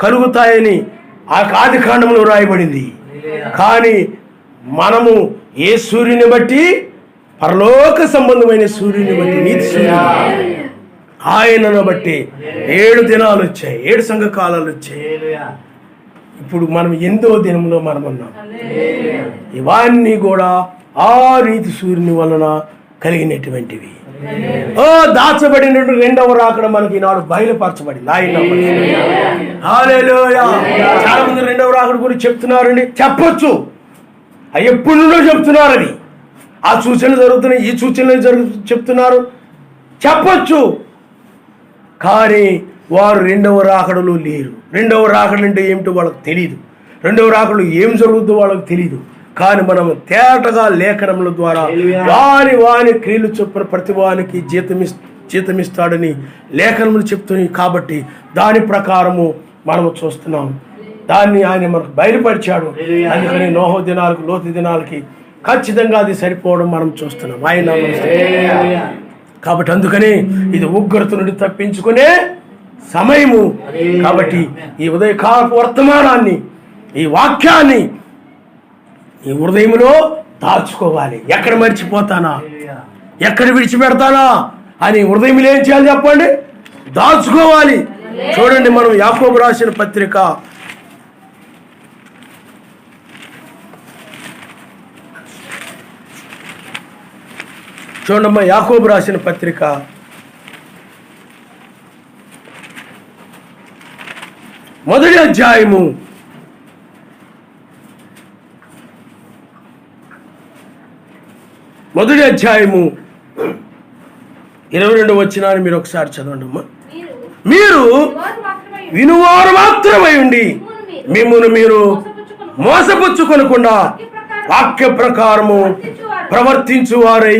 కలుగుతాయని ఆ ఆది కాండంలో రాయబడింది. కానీ మనము ఏ సూర్యుని బట్టి? పరలోక సంబంధమైన సూర్యుని బట్టి, నీతి సూర్యుని ఆయనను బట్టి 7 దినాలు వచ్చాయి, 7 సంఘకాలాలు వచ్చాయి. ఇప్పుడు మనం 8వ దినంలో మనం ఉన్నాం. ఇవన్నీ కూడా ఆ నీతి సూర్యుని వలన కలిగినటువంటివి. దాచబడినటువంటి 2వ రాకడ మనకి ఈనాడు బయలుపరచబడింది. ఆయన హల్లెలూయా. చాలా మంది 2వ రాకడ గురించి చెప్తున్నారండి. చెప్పొచ్చు, ఎప్పటి నుండో చెప్తున్నారు. అది ఆ సూచనలు జరుగుతున్నాయి, ఈ సూచనలు చెప్తున్నారు, చెప్పొచ్చు. కానీ వారు 2వ రాకడలో లేరు. 2వ రాకడ అంటే ఏమిటో వాళ్ళకి తెలియదు. 2వ రాకడలో ఏం జరుగుతుందో వాళ్ళకి తెలియదు. కానీ మనం తేటగా లేఖనముల ద్వారా వాని క్రియలు చొప్పున ప్రతి వానికి జీతమిస్తాడని లేఖనములు చెప్తున్నాయి. కాబట్టి దాని ప్రకారము మనము చూస్తున్నాం. దాన్ని ఆయన మనకు బయలుపరిచాడు. అందుకని నోహ దినాలకు, లోతు దినాలకి ఖచ్చితంగా అది సరిపోవడం మనం చూస్తున్నాం. ఆయన కాబట్టి అందుకని ఇది ఉగ్రత నుండి తప్పించుకునే సమయము. కాబట్టి ఈ ఉదయకాలపు వర్తమానాన్ని, ఈ వాక్యాన్ని ఈ హృదయంలో దాచుకోవాలి. ఎక్కడ మర్చిపోతానా, ఎక్కడ విడిచిపెడతానా అని హృదయంలో ఏం చేయాలి చెప్పండి? దాచుకోవాలి. చూడండి, మనం యాకోబు రాసిన పత్రిక చూడమ్మా, యాకోబు రాసిన పత్రిక 1వ అధ్యాయము 22వ వచనాన్ని మీరు ఒకసారి చదవండి అమ్మా. మీరు వినువారు మాత్రమై ఉండి మిమ్మును మీరు మోసపుచ్చుకొనకుండా వాక్య ప్రకారము ప్రవర్తించువారై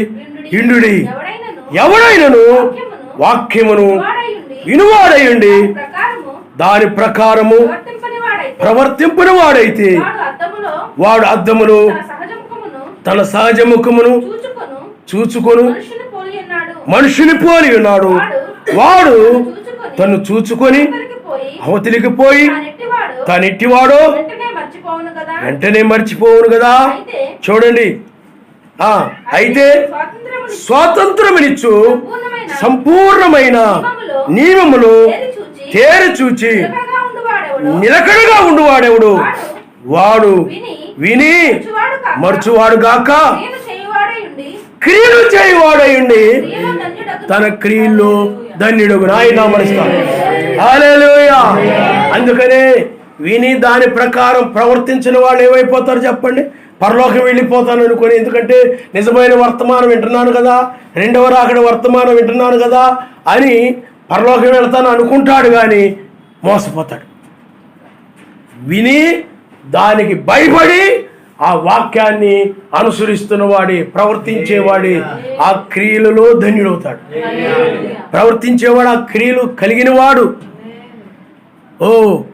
ఇండుడి. ఎవడైనను వాక్యమును వినువాడయుండి దాని ప్రకారము ప్రవర్తింపని వాడైతే వాడు అద్దములో తన సహజ ముఖమును చూచుకొను మనుషుని పోలి ఉన్నాడు. వాడు తను చూచుకొని అవతలికి పోయి తనెట్టివాడో వెంటనే మర్చిపోవును కదా. చూడండి, అయితే స్వాతంత్రమునిచ్చు సంపూర్ణమైన నియమములు తేరి చూచి నిలకడగా ఉండువాడెవడు? వాడు విని మర్చువాడు గాక క్రియలు చేయువాడయుండి తన క్రియల్లో ధన్యుడు. ఆయన నామనిస్తాడు. హల్లెలూయా. అందుకనే విని దాని ప్రకారం ప్రవర్తించిన వాళ్ళు ఏమైపోతారు చెప్పండి? పరలోకం వెళ్ళిపోతాను అనుకొని. ఎందుకంటే నిజమైన వర్తమానం వింటున్నాను కదా, 2వ రాకడ వర్తమానం వింటున్నాను కదా అని పరలోకం వెళ్తాను అనుకుంటాడు, కానీ మోసపోతాడు. విని దానికి భయపడి ఆ వాక్యాన్ని అనుసరిస్తున్నవాడి, ప్రవర్తించేవాడి ఆ క్రియలలో ధన్యుడవుతాడు. ప్రవర్తించేవాడు, ఆ క్రియలు కలిగిన వాడు,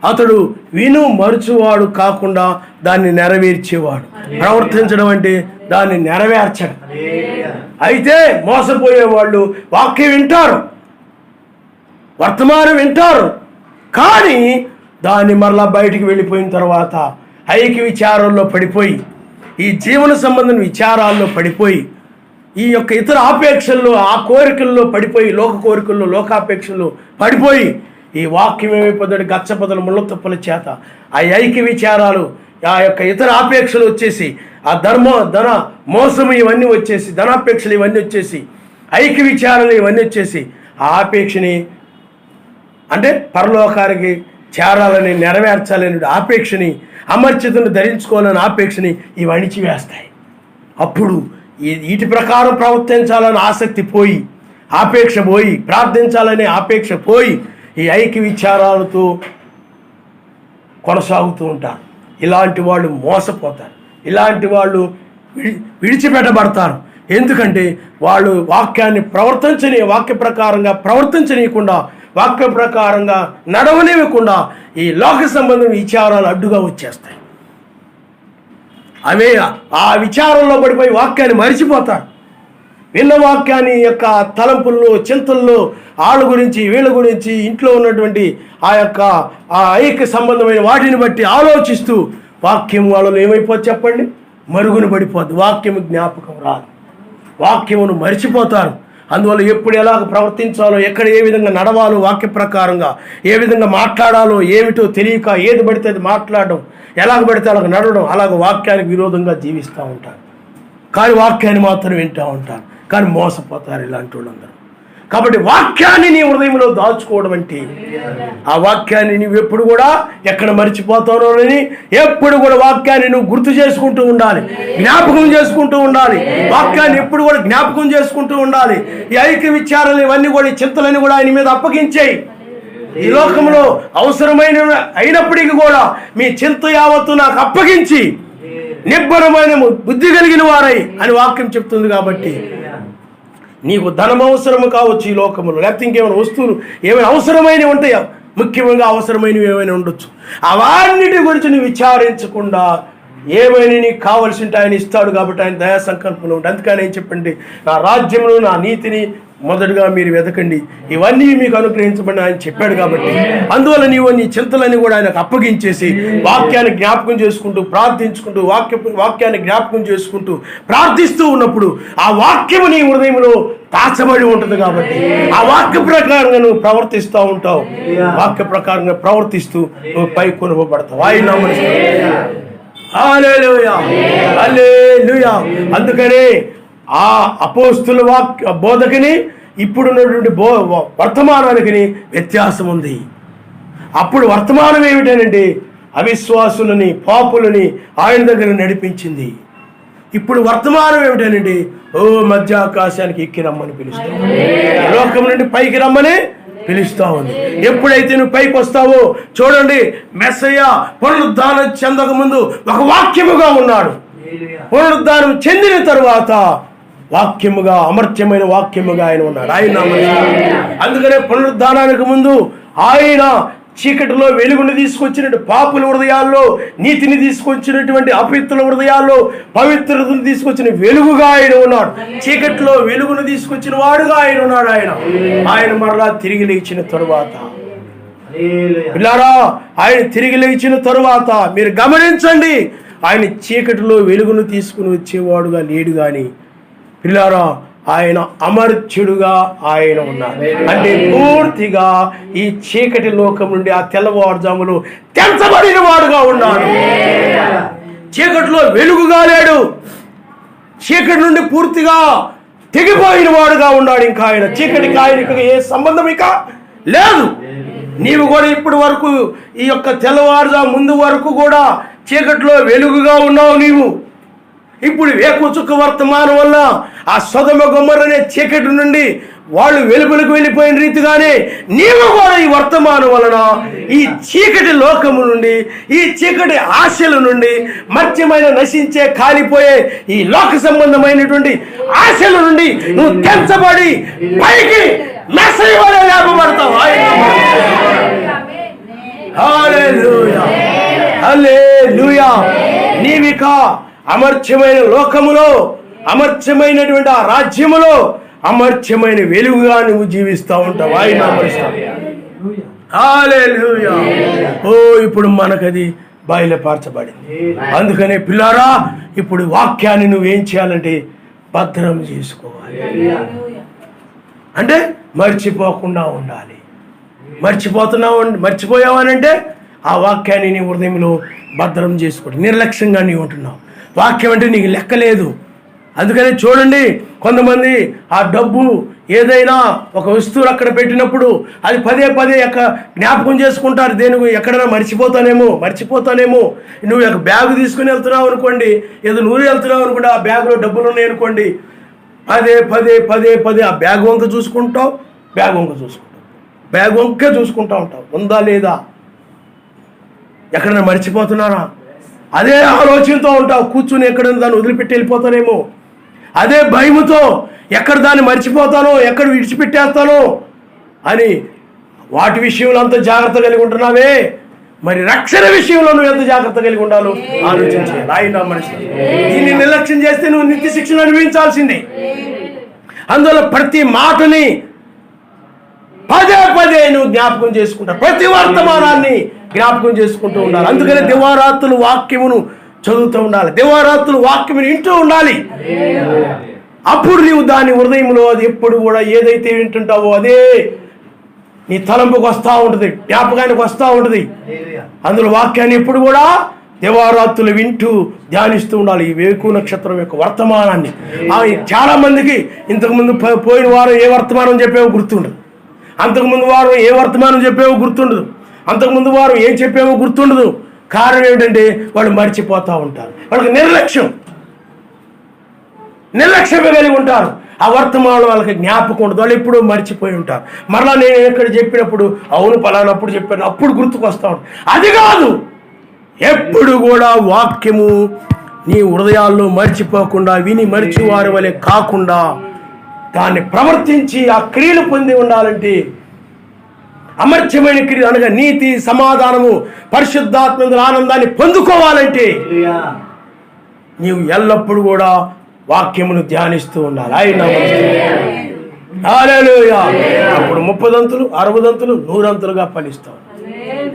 అతడు విను మరుచువాడు కాకుండా దాన్ని నెరవేర్చేవాడు. ప్రవర్తించడం అంటే దాన్ని నెరవేర్చడం. అయితే మోసపోయేవాళ్ళు వాక్యం వింటారు, వర్తమానం వింటారు, కానీ దాన్ని మరలా బయటికి వెళ్ళిపోయిన తర్వాత ఐక్య విచారంలో పడిపోయి ఈ జీవన సంబంధం విచారాల్లో పడిపోయి ఈ యొక్క ఇతర ఆపేక్షల్లో ఆ కోరికల్లో పడిపోయి లోక కోరికల్లో లోకాపేక్షల్లో పడిపోయి ఈ వాక్యం ఏమైపోతాడు గచ్చపదలు ముళ్ళ తుప్పల చేత ఆ ఐక్య విచారాలు ఆ యొక్క ఇతర ఆపేక్షలు వచ్చేసి ఆ ధన మోసము ఇవన్నీ వచ్చేసి ధనాపేక్షలు ఇవన్నీ వచ్చేసి ఐక్య విచారాలు ఇవన్నీ వచ్చేసి ఆ ఆపేక్షని అంటే పరలోకానికి చేరాలని నెరవేర్చాలని ఆపేక్షని అమర్చితను ధరించుకోవాలని ఆపేక్షని ఇవి అణిచివేస్తాయి. అప్పుడు వీటి ప్రకారం ప్రవర్తించాలని ఆసక్తి పోయి ఆపేక్ష పోయి ప్రార్థించాలనే ఆపేక్ష పోయి ఈ ఐక్య విచారాలతో కొనసాగుతూ ఉంటారు. ఇలాంటి వాళ్ళు మోసపోతారు. ఇలాంటి వాళ్ళు విడిచిపెట్టబడతారు. ఎందుకంటే వాళ్ళు వాక్యాన్ని వాక్య ప్రకారంగా ప్రవర్తించనీయకుండా వాక్య ప్రకారంగా నడవనివ్వకుండా ఈ లోక సంబంధం విచారాలు అడ్డుగా వచ్చేస్తాయి. అవే ఆ విచారంలో పడిపోయి వాక్యాన్ని మరిచిపోతారు. విన్న వాక్యాన్ని యొక్క తలంపుల్లో చింతల్లో వాళ్ళ గురించి వీళ్ళ గురించి ఇంట్లో ఉన్నటువంటి ఆ యొక్క ఆ ఐక్య సంబంధమైన వాటిని బట్టి ఆలోచిస్తూ వాక్యం వాళ్ళలో ఏమైపోద్ది చెప్పండి, మరుగున పడిపోద్ది. వాక్యము జ్ఞాపకం రాదు, వాక్యమును మరిచిపోతారు. అందువల్ల ఎప్పుడు ఎలాగ ప్రవర్తించాలో ఎక్కడ ఏ విధంగా నడవాలో వాక్య ప్రకారంగా ఏ విధంగా మాట్లాడాలో ఏమిటో తెలియక ఏది పడితే అది మాట్లాడడం, ఎలాగ పడితే అలాగ నడవడం, అలాగ వాక్యానికి విరోధంగా జీవిస్తూ ఉంటారు. కానీ వాక్యాన్ని మాత్రం వింటూ ఉంటారు, కానీ మోసపోతారు ఇలాంటి వాళ్ళందరూ. కాబట్టి వాక్యాన్ని నీ హృదయంలో దాచుకోవడం అంటే ఆ వాక్యాన్ని నువ్వు ఎప్పుడు కూడా ఎక్కడ మర్చిపోతానో అని ఎప్పుడు కూడా వాక్యాన్ని నువ్వు గుర్తు చేసుకుంటూ ఉండాలి, జ్ఞాపకం చేసుకుంటూ ఉండాలి. వాక్యాన్ని ఎప్పుడు కూడా జ్ఞాపకం చేసుకుంటూ ఉండాలి. ఈ ఐక్య విచారాలు ఇవన్నీ కూడా ఈ చింతలన్నీ కూడా ఆయన మీద అప్పగించేయి. ఈ లోకంలో అవసరమైన అయినప్పటికీ కూడా మీ చింత యావత్తు నాకు అప్పగించి నిబ్బరమైన బుద్ధి కలిగిన వారై అని వాక్యం చెప్తుంది. కాబట్టి నీకు ధనం అవసరము కావచ్చు ఈ లోకములో, లేకపోతే ఇంకేమైనా వస్తువులు ఏమైనా అవసరమైనవి ఉంటాయా, ముఖ్యంగా అవసరమైనవి ఏమైనా ఉండొచ్చు. అవన్నిటి గురించి నువ్వు విచారించకుండా ఏమైనా నీకు కావలసి ఉంటే ఆయన ఇస్తాడు. కాబట్టి ఆయన దయా సంకల్పంలో ఉంటుంది. అందుకని ఏం చెప్పండి, నా రాజ్యమును నా నీతిని మొదటగా మీరు వెతకండి, ఇవన్నీ మీకు అనుగ్రహించబడి ఆయన చెప్పాడు. కాబట్టి అందువల్ల నీవు నీ చింతలన్నీ కూడా ఆయనకు అప్పగించేసి వాక్యాన్ని జ్ఞాపకం చేసుకుంటూ ప్రార్థించుకుంటూ వాక్యాన్ని జ్ఞాపకం చేసుకుంటూ ప్రార్థిస్తూ ఉన్నప్పుడు ఆ వాక్యము నీ హృదయంలో దాచబడి ఉంటుంది. కాబట్టి ఆ వాక్య ప్రకారంగా నువ్వు ప్రవర్తిస్తూ ఉంటావు. వాక్య ప్రకారంగా ప్రవర్తిస్తూ నువ్వు పై కొనుగోబడతావు. ఆయన హల్లెలూయా హల్లెలూయా. అందుకనే ఆ అపోస్తుల బోధకుని ఇప్పుడున్నటువంటి వర్తమానానికి వ్యత్యాసం ఉంది. అప్పుడు వర్తమానం ఏమిటనంటే అవిశ్వాసులని పాపులని ఆయన దగ్గర నడిపించింది. ఇప్పుడు వర్తమానం ఏమిటనంటే మధ్య ఆకాశానికి ఎక్కి రమ్మని పిలుస్తాం, లోకం నుండి పైకి రమ్మని పిలుస్తా ఉంది. ఎప్పుడైతే నువ్వు పైకి వస్తావో చూడండి, మెస్సయ్య పునరుద్ధానం చెందక ముందు ఒక వాక్యముగా ఉన్నాడు. పునరుద్ధానం చెందిన తరువాత వాక్యముగా అమర్త్యమైన వాక్యముగా ఆయన ఉన్నాడు. ఆయన అందుకనే పునరుద్ధానానికి ముందు ఆయన చీకటిలో వెలుగుని తీసుకొచ్చినట్టు పాపుల హృదయాల్లో నీతిని తీసుకొచ్చినటువంటి అపవిత్రుల హృదయాల్లో పవిత్రతను తీసుకొచ్చిన వెలుగుగా ఆయన ఉన్నాడు. చీకటిలో వెలుగును తీసుకొచ్చిన వాడుగా ఆయన ఉన్నాడు. ఆయన మరలా తిరిగి లేచిన తరువాత పిల్లారా, ఆయన తిరిగి లేచిన తరువాత మీరు గమనించండి, ఆయన చీకటిలో వెలుగును తీసుకుని వచ్చేవాడుగా లేడు. కానీ పిల్లారా, ఆయన అమర్త్యుడుగా ఆయన ఉన్నారు. అంటే పూర్తిగా ఈ చీకటి లోకం నుండి ఆ తెల్లవారుజాములో తెంచబడిన వాడుగా ఉన్నాడు. చీకటిలో వెలుగుగా లేడు, చీకటి నుండి పూర్తిగా తెగిపోయిన వాడుగా ఉన్నాడు. ఇంకా ఆయన చీకటికి ఆయనకి ఏ సంబంధం ఇక లేదు. నీవు కూడా ఇప్పటి వరకు ఈ యొక్క తెల్లవారుజాము ముందు వరకు కూడా చీకటిలో వెలుగుగా ఉన్నావు. నీవు ఇప్పుడు వేకుచుక్క వర్తమానం వల్ల ఆ సొదొమ గొమొర్రా అనే చీకటి నుండి వాళ్ళు వెలుగులకు వెళ్ళిపోయిన రీతిగానే నీవు కూడా ఈ వర్తమానం వలన ఈ చీకటి లోకము నుండి ఈ చీకటి ఆశల నుండి మర్త్యమైన నశించే కాలిపోయే ఈ లోక సంబంధమైనటువంటి ఆశల నుండి నువ్వు తెంచబడి పైకి మెస్సయ్య వలె లేపబడతావు. హల్లెలూయా హల్లెలూయా. నీవిక అమర్త్యమైన లోకములో అమర్త్యమైనటువంటి ఆ రాజ్యములో అమర్త్యమైన వెలుగుగా నువ్వు జీవిస్తూ ఉంటావు. ఆయన హల్లెలూయా. ఇప్పుడు మనకది బయలుపరచబడింది. అందుకనే పిల్లారా, ఇప్పుడు వాక్యాన్ని నువ్వేం చేయాలంటే భద్రం చేసుకోవాలి. అంటే మర్చిపోకుండా ఉండాలి. మర్చిపోయావనంటే ఆ వాక్యాన్ని నీ హృదయంలో భద్రం చేసుకోండి. నిర్లక్ష్యంగా నీవు ఉంటున్నావు. వాక్యం అంటే నీకు లెక్కలేదు. అందుకని చూడండి, కొంతమంది ఆ డబ్బు ఏదైనా ఒక వస్తువులు అక్కడ పెట్టినప్పుడు అది పదే పదే జ్ఞాపకం చేసుకుంటారు. దేనికి ఎక్కడైనా మర్చిపోతానేమో. నువ్వు ఒక బ్యాగ్ తీసుకుని వెళ్తున్నావు అనుకోండి, ఏదో నూరు వెళ్తున్నావు అనుకోండి, ఆ బ్యాగ్లో డబ్బులు ఉన్నాయి అనుకోండి, పదే ఆ బ్యాగ్ వంక చూసుకుంటావు, బ్యాగ్ వంకే చూసుకుంటా ఉంటావు. ఉందా లేదా, ఎక్కడైనా మర్చిపోతున్నారా, అదే ఆలోచనతో ఉంటావు. కూర్చుని ఎక్కడైనా దాన్ని వదిలిపెట్టి వెళ్ళిపోతానేమో, అదే భయముతో ఎక్కడ దాన్ని మర్చిపోతానో, ఎక్కడ విడిచిపెట్టేస్తానో అని వాటి విషయంలో అంత జాగ్రత్త కలిగి ఉంటున్నావే, మరి రక్షణ విషయంలో నువ్వు ఎంత జాగ్రత్త కలిగి ఉండాలో ఆలోచించాలి. ఆయన మనిషి దీన్ని నిర్లక్ష్యం చేస్తే నువ్వు నిత్య శిక్షణ అనుభవించాల్సిందే. అందువల్ల ప్రతి మాటని పదే నువ్వు జ్ఞాపకం చేసుకుంటావు. ప్రతి వర్తమానాన్ని జ్ఞాపకం చేసుకుంటూ ఉండాలి. అందుకనే దివారాత్రులు వాక్యమును చదువుతూ ఉండాలి. దివారాత్రులు వాక్యమును వింటూ ఉండాలి. అప్పుడు నీవు దాని హృదయంలో అది ఎప్పుడు కూడా ఏదైతే వింటుంటావో అదే నీ తలంపుకు వస్తూ ఉంటుంది, జ్ఞాపకానికి వస్తూ ఉంటుంది. అందులో వాక్యాన్ని ఎప్పుడు కూడా దివారాత్రులు వింటూ ధ్యానిస్తూ ఉండాలి. ఈ వేకు నక్షత్రం యొక్క వర్తమానాన్ని చాలా మందికి ఇంతకుముందు పోయిన వారం ఏ వర్తమానం చెప్పేవో గుర్తుండదు, అంతకుముందు వారం ఏ వర్తమానం చెప్పేవో గుర్తుండదు, అంతకుముందు వారం ఏం చెప్పేవో గుర్తుండదు. కారణం ఏమిటంటే వాళ్ళు మర్చిపోతూ ఉంటారు. వాళ్ళకి నిర్లక్ష్యమే కలిగి ఉంటారు. ఆ వర్తమానం వాళ్ళకి జ్ఞాపకం ఉండదు. వాళ్ళు ఎప్పుడూ మర్చిపోయి ఉంటారు. మరలా నేను ఎక్కడ చెప్పినప్పుడు అవును పలానప్పుడు చెప్పాను అప్పుడు గుర్తుకు వస్తూ ఉంటాను. అది కాదు, ఎప్పుడు కూడా వాక్యము నీ హృదయాల్లో మర్చిపోకుండా విని మరిచివారి వలె కాకుండా దాన్ని ప్రవర్తించి ఆ క్రియలు పొంది ఉండాలంటే అమర్త్యమైన క్రియ అనగా నీతి, సమాధానము, పరిశుద్ధాత్మ ఆనందాన్ని పొందుకోవాలంటే నీవు ఎల్లప్పుడూ కూడా వాక్యమును ధ్యానిస్తూ ఉండాలి. హల్లెలూయా. అప్పుడు 30 దంతులు 60 దంతులు 100 దంతులుగా ఫలిస్తావు.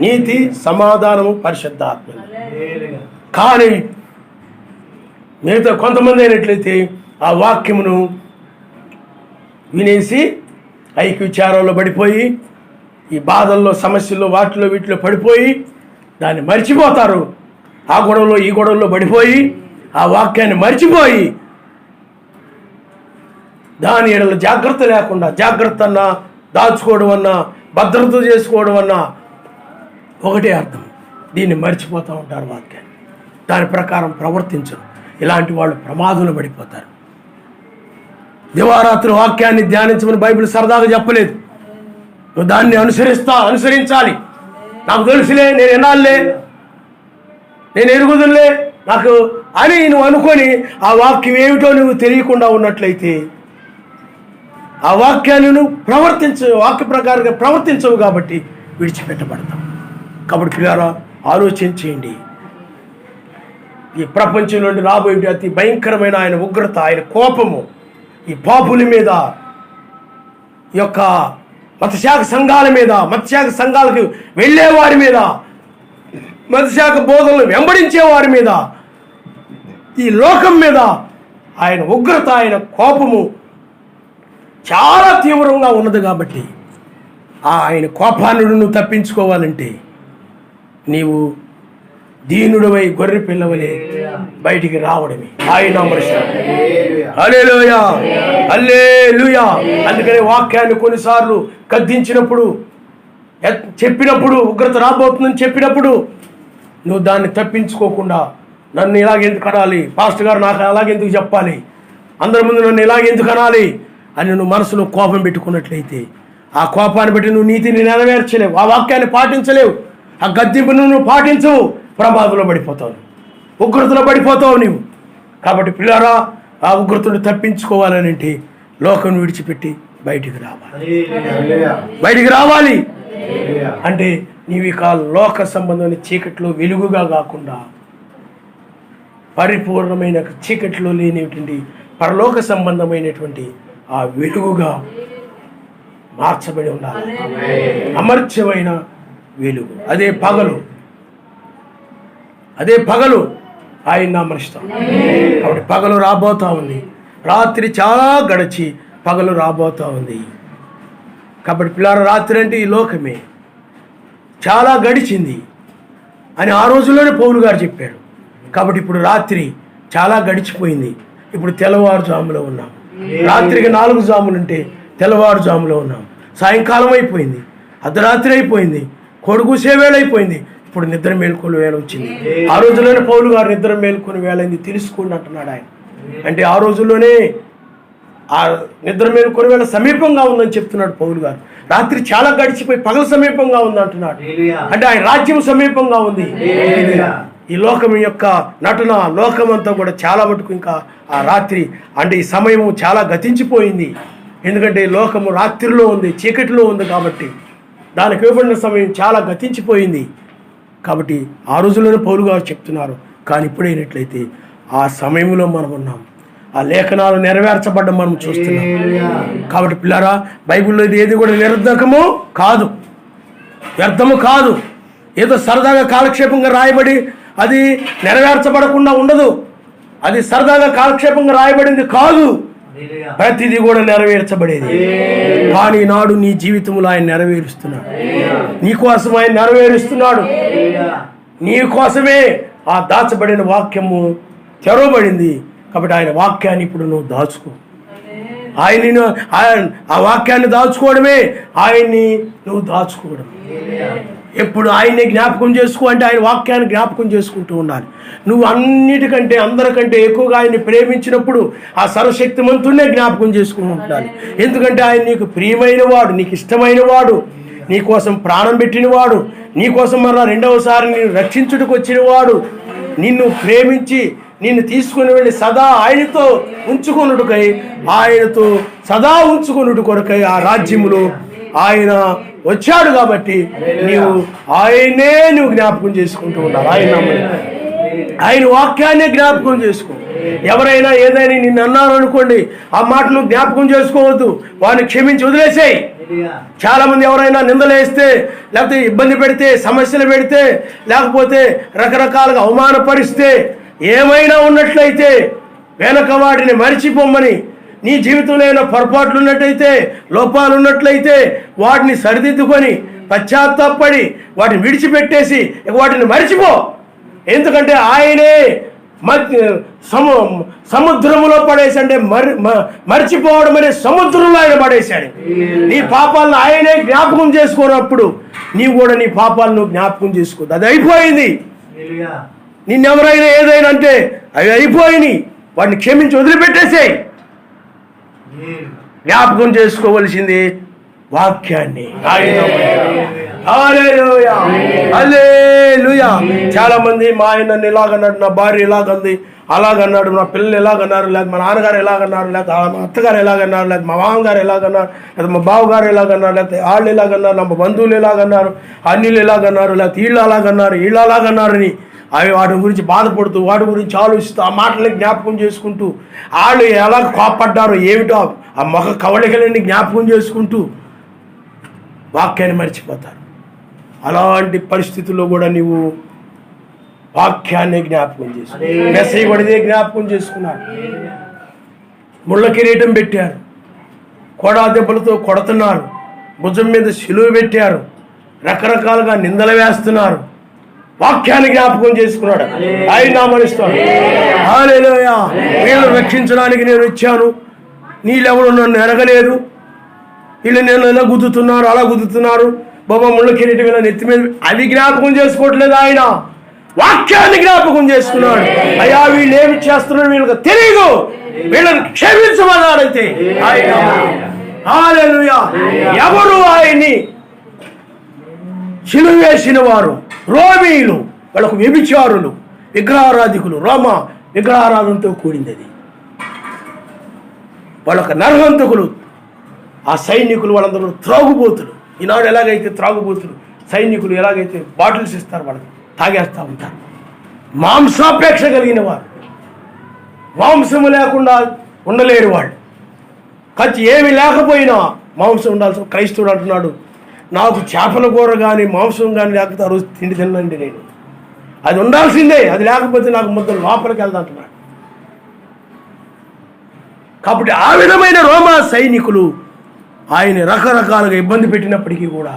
నీతి, సమాధానము, పరిశుద్ధాత్మ. కానీ మిగతా కొంతమంది అయినట్లయితే ఆ వాక్యమును వినేసి ఐక్య విచారంలో పడిపోయి ఈ బాధల్లో, సమస్యల్లో, వాటిలో వీటిలో పడిపోయి దాన్ని మర్చిపోతారు. ఆ గొడవలో ఈ గొడవలో పడిపోయి ఆ వాక్యాన్ని మర్చిపోయి దాని ఎడల జాగ్రత్త లేకుండా, జాగ్రత్త అన్నా దాచుకోవడం అన్నా భద్రత చేసుకోవడం అన్నా ఒకటే అర్థం. దీన్ని మర్చిపోతూ ఉంటారు వాక్యాన్ని, దాని ప్రకారం ప్రవర్తించరు. ఇలాంటి వాళ్ళు ప్రమాదంలో పడిపోతారు. దివారాత్రి వాక్యాన్ని ధ్యానించమని బైబిల్ సరదాగా చెప్పలేదు. నువ్వు దాన్ని అనుసరించాలి. నాకు తెలుసులే, నేను ఎన్నాళ్ళే, నేను ఎరుగుదులే నాకు అని నువ్వు అనుకొని ఆ వాక్యం ఏమిటో నువ్వు తెలియకుండా ఉన్నట్లయితే ఆ వాక్యాన్ని నువ్వు వాక్య ప్రకారంగా ప్రవర్తించవు కాబట్టి విడిచిపెట్టబడతావు. కాబట్టి పిల్లారా, ఆలోచించేయండి. ఈ ప్రపంచంలో రాబోయే అతి భయంకరమైన ఆయన ఉగ్రత, ఆయన కోపము ఈ పాపుల మీద, ఈ యొక్క మతశాఖ సంఘాల మీద, మతశాఖ సంఘాలకు వెళ్ళేవారి మీద, మతశాఖ బోధనలు వెంబడించే వారి మీద, ఈ లోకం మీద ఆయన ఉగ్రత, ఆయన కోపము చాలా తీవ్రంగా ఉన్నది. కాబట్టి ఆయన కోపాన్ని నువ్వు తప్పించుకోవాలంటే నీవు దీనుడివై గొర్రె పిల్లవలే బయటికి రావడమే. ఆయన హల్లెలూయా, హల్లెలూయా. అందుకనే వాక్యాన్ని కొన్నిసార్లు గద్దించినప్పుడు, చెప్పినప్పుడు, ఉగ్రత రాబోతుందని చెప్పినప్పుడు నువ్వు దాన్ని తప్పించుకోకుండా నన్ను ఇలాగెందుకు అనాలి, పాస్టర్ గారు నాకు అలాగెందుకు చెప్పాలి, అందరి ముందు నన్ను ఇలాగెందుకు అనాలి అని నువ్వు మనసులో కోపం పెట్టుకున్నట్లయితే ఆ కోపాన్ని బట్టి నువ్వు నీతిని నెరవేర్చలేవు, ఆ వాక్యాన్ని పాటించలేవు, ఆ గద్దింపును నువ్వు పాటించవు, ప్రమాదంలో పడిపోతావు, ఉగ్రతలో పడిపోతావు నీవు. కాబట్టి పిల్లారా, ఆ ఉగ్రతను తప్పించుకోవాలని అంటే లోకం విడిచిపెట్టి బయటికి రావాలి. అంటే నీవు ఇక లోక సంబంధమైన చీకట్లో వెలుగుగా కాకుండా పరిపూర్ణమైన చీకట్లో లేనిటువంటి పరలోక సంబంధమైనటువంటి ఆ వెలుగుగా మార్చబడి ఉండాలి. అమర్త్యమైన వెలుగు, అదే పగలు. అదే పగలు ఆయన నామరిస్తాం. కాబట్టి పగలు రాబోతా ఉంది, రాత్రి చాలా గడిచి పగలు రాబోతా ఉంది. కాబట్టి పిల్లల రాత్రి అంటే ఈ లోకమే చాలా గడిచింది అని ఆ రోజుల్లోనే పౌలు గారు చెప్పారు. కాబట్టి ఇప్పుడు రాత్రి చాలా గడిచిపోయింది, ఇప్పుడు తెల్లవారుజాములో ఉన్నాం. రాత్రికి 4 జాములు ఉంటే తెల్లవారుజాములో ఉన్నాం. సాయంకాలం అయిపోయింది, అర్ధరాత్రి అయిపోయింది, కొడుకుసే వేళ అయిపోయింది, ఇప్పుడు నిద్ర మేల్కొని వేళ వచ్చింది. ఆ రోజుల్లోనే పౌలు గారు నిద్ర మేల్కొని వేళైంది తెలుసుకోండి అంటున్నాడు ఆయన. అంటే ఆ రోజుల్లోనే ఆ నిద్ర మేల్కొని వేళ సమీపంగా ఉందని చెప్తున్నాడు పౌలు గారు. రాత్రి చాలా గడిచిపోయి పగలు సమీపంగా ఉంది అంటున్నాడు. అంటే ఆయన రాజ్యం సమీపంగా ఉంది. ఈ లోకం యొక్క నటన, లోకం అంతా కూడా చాలా మటుకు ఇంకా ఆ రాత్రి అంటే ఈ సమయము చాలా గతించిపోయింది. ఎందుకంటే ఈ లోకము రాత్రిలో ఉంది, చీకటిలో ఉంది. కాబట్టి దానికి ఇవ్వబడిన సమయం చాలా గతించిపోయింది. కాబట్టి ఆ రోజుల్లోనే పౌలు గారు చెప్తున్నారు. కానీ ఇప్పుడైనట్లయితే ఆ సమయంలో మనం ఉన్నాం, ఆ లేఖనాలు నెరవేర్చబడ్డం మనం చూస్తున్నాం. కాబట్టి పిల్లారా, బైబిల్లో ఇది ఏది కూడా నిరర్ధకము కాదు, వ్యర్థము కాదు, ఏదో సరదాగా కాలక్షేపంగా రాయబడి అది నెరవేర్చబడకుండా ఉండదు. అది సరదాగా కాలక్షేపంగా రాయబడింది కాదు, ప్రతిదీ కూడా నెరవేర్చబడేది. కానీ నాడు నీ జీవితంలో ఆయన నెరవేరుస్తున్నాడు, నీకోసం ఆయన నెరవేరుస్తున్నాడు. నీ కోసమే ఆ దాచబడిన వాక్యము తెరవబడింది. కాబట్టి ఆయన వాక్యాన్ని ఇప్పుడు నువ్వు దాచుకో. ఆ వాక్యాన్ని దాచుకోవడమే ఆయన్ని నువ్వు దాచుకోవడం. ఎప్పుడు ఆయన్ని జ్ఞాపకం చేసుకో అంటే ఆయన వాక్యాన్ని జ్ఞాపకం చేసుకుంటూ ఉండాలి. నువ్వు అన్నిటికంటే అందరికంటే ఎక్కువగా ఆయన్ని ప్రేమించినప్పుడు ఆ సర్వశక్తిమంతుడినే జ్ఞాపకం చేసుకుని ఉండాలి. ఎందుకంటే ఆయన నీకు ప్రియమైన వాడు, నీకు ఇష్టమైన వాడు, నీ కోసం ప్రాణం పెట్టినవాడు, నీ కోసం మరలా రెండవసారి నిన్ను రక్షించుటకు వచ్చినవాడు, నిన్ను ప్రేమించి నిన్ను తీసుకుని వెళ్ళి సదా ఆయనతో ఉంచుకొనుటకై, ఆయనతో సదా ఉంచుకొనుట కొరకై ఆ రాజ్యములో ఆయన వచ్చాడు. కాబట్టి నీవు ఆయనే నువ్వు జ్ఞాపకం చేసుకుంటూ ఉండాలి. ఆయన వాక్యాన్నే జ్ఞాపకం చేసుకో. ఎవరైనా ఏదైనా నిన్ను అన్నారు అనుకోండి, ఆ మాటలు జ్ఞాపకం చేసుకోవద్దు, వారిని క్షమించి వదిలేసేయి. చాలా మంది ఎవరైనా నిందలేస్తే, లేకపోతే ఇబ్బంది పెడితే, సమస్యలు పెడితే, లేకపోతే రకరకాలుగా అవమానపరిస్తే, ఏమైనా ఉన్నట్లయితే వెనక వాటిని మరిచిపోమ్మని, నీ జీవితంలో ఏమైనా పొరపాట్లు ఉన్నట్టయితే, లోపాలు ఉన్నట్లయితే వాటిని సరిదిద్దుకొని పశ్చాత్తాపడి వాటిని విడిచిపెట్టేసి వాటిని మరిచిపో. ఎందుకంటే ఆయనే సముద్రములో పడేసి, అంటే మర్చిపోవడం అనే సముద్రంలో ఆయన పడేశాడు. నీ పాపాలను ఆయనే జ్ఞాపకం చేసుకున్నప్పుడు నీవు కూడా నీ పాపాలను జ్ఞాపకం చేసుకో. అది అయిపోయింది. నిన్నెవరైనా ఏదైనా అంటే అవి అయిపోయినాయి, వాటిని క్షమించి వదిలిపెట్టేసేయి. జ్ఞాపకం చేసుకోవలసింది వాక్యాన్ని. హల్లెలూయా, హల్లెలూయా. చాలా మంది మా ఆయన నన్ను ఇలాగన్నాడు, నా భార్య ఇలాగంది, అలాగన్నాడు, నా పిల్లలు ఎలాగన్నారు, లేకపోతే మా నాన్నగారు ఎలాగన్నారు, లేకపోతే మా అత్తగారు ఎలాగన్నారు, లేకపోతే మా మామగారు ఎలాగన్నారు, లేకపోతే మా బావగారు ఎలాగన్నారు, లేకపోతే వాళ్ళు ఎలాగన్నారు, నా బంధువులు ఎలాగన్నారు, అన్యులు ఎలాగన్నారు, లేకపోతే వీళ్ళు అలాగన్నారు, వీళ్ళు అలాగన్నారని అవి వాటి గురించి బాధపడుతూ, వాటి గురించి ఆలోచిస్తూ, ఆ మాటలని జ్ఞాపకం చేసుకుంటూ, వాళ్ళు ఎలా కోపడ్డారో ఏమిటో ఆ మొహ కవళికలన్నీ జ్ఞాపకం చేసుకుంటూ వాక్యాన్ని మర్చిపోతారు. అలాంటి పరిస్థితుల్లో కూడా నీవు వాక్యాన్ని జ్ఞాపకం చేసుకు. మెసేజ్ పడితే జ్ఞాపకం చేసుకున్నాడు. ముళ్ళ కిరీటం పెట్టారు, కొడా దెబ్బలతో కొడుతున్నారు, భుజం మీద సిలువ పెట్టారు, రకరకాలుగా నిందలు వేస్తున్నారు. వాక్యాన్ని జ్ఞాపకం చేసుకున్నాడు. ఆయన నామనిస్తాడు. హల్లెలూయా. వీళ్ళను రక్షించడానికి నేను వచ్చాను, నీళ్ళెవరు నన్ను ఎరగలేదు, వీళ్ళు నేను ఎలా గుద్దుతున్నారు, అలా గుద్దుతున్నారు, బాబా ముళ్ళ కిరీటం ఇలా నెత్తి మీద, అది జ్ఞాపకం చేసుకోవట్లేదు. ఆయన వాక్యాన్ని జ్ఞాపకం చేసుకున్నాడు. అయ్యా వీళ్ళు ఏమి చేస్తున్నారు వీళ్ళకి తెలియదు, వీళ్ళని క్షమించమన్నాడైతే ఆయన. హల్లెలూయా. ఎవరు ఆయన్ని సిలువ వేసిన వారు? రోమీయులు, వాళ్ళకు వ్యభిచారులు, విగ్రహారాధికులు. రోమ విగ్రహారాధనతో కూడింది అది. వాళ్ళొక నరహంతకులు. ఆ సైనికులు వాళ్ళందరూ త్రాగుబోతులు. ఈనాడు ఎలాగైతే త్రాగుబోతులు సైనికులు ఎలాగైతే బాటిల్స్ ఇస్తారు, వాళ్ళకి తాగేస్తూ ఉంటారు. మాంసాపేక్ష కలిగిన వారు, మాంసము లేకుండా ఉండలేరు వాళ్ళు. ఖర్చు ఏమి లేకపోయినా మాంసం ఉండాల్సిన క్రైస్తవుడు అంటున్నాడు, నాకు చేపల కూర కానీ మాంసం కానీ లేకపోతే ఆ రోజు తిండి తినండి నేను. అది ఉండాల్సిందే, అది లేకపోతే నాకు ముద్దలు లోపలికి వెళ్దంటున్నాడు. కాబట్టి ఆ విధమైన రోమా సైనికులు ఆయన రకరకాలుగా ఇబ్బంది పెట్టినప్పటికీ కూడా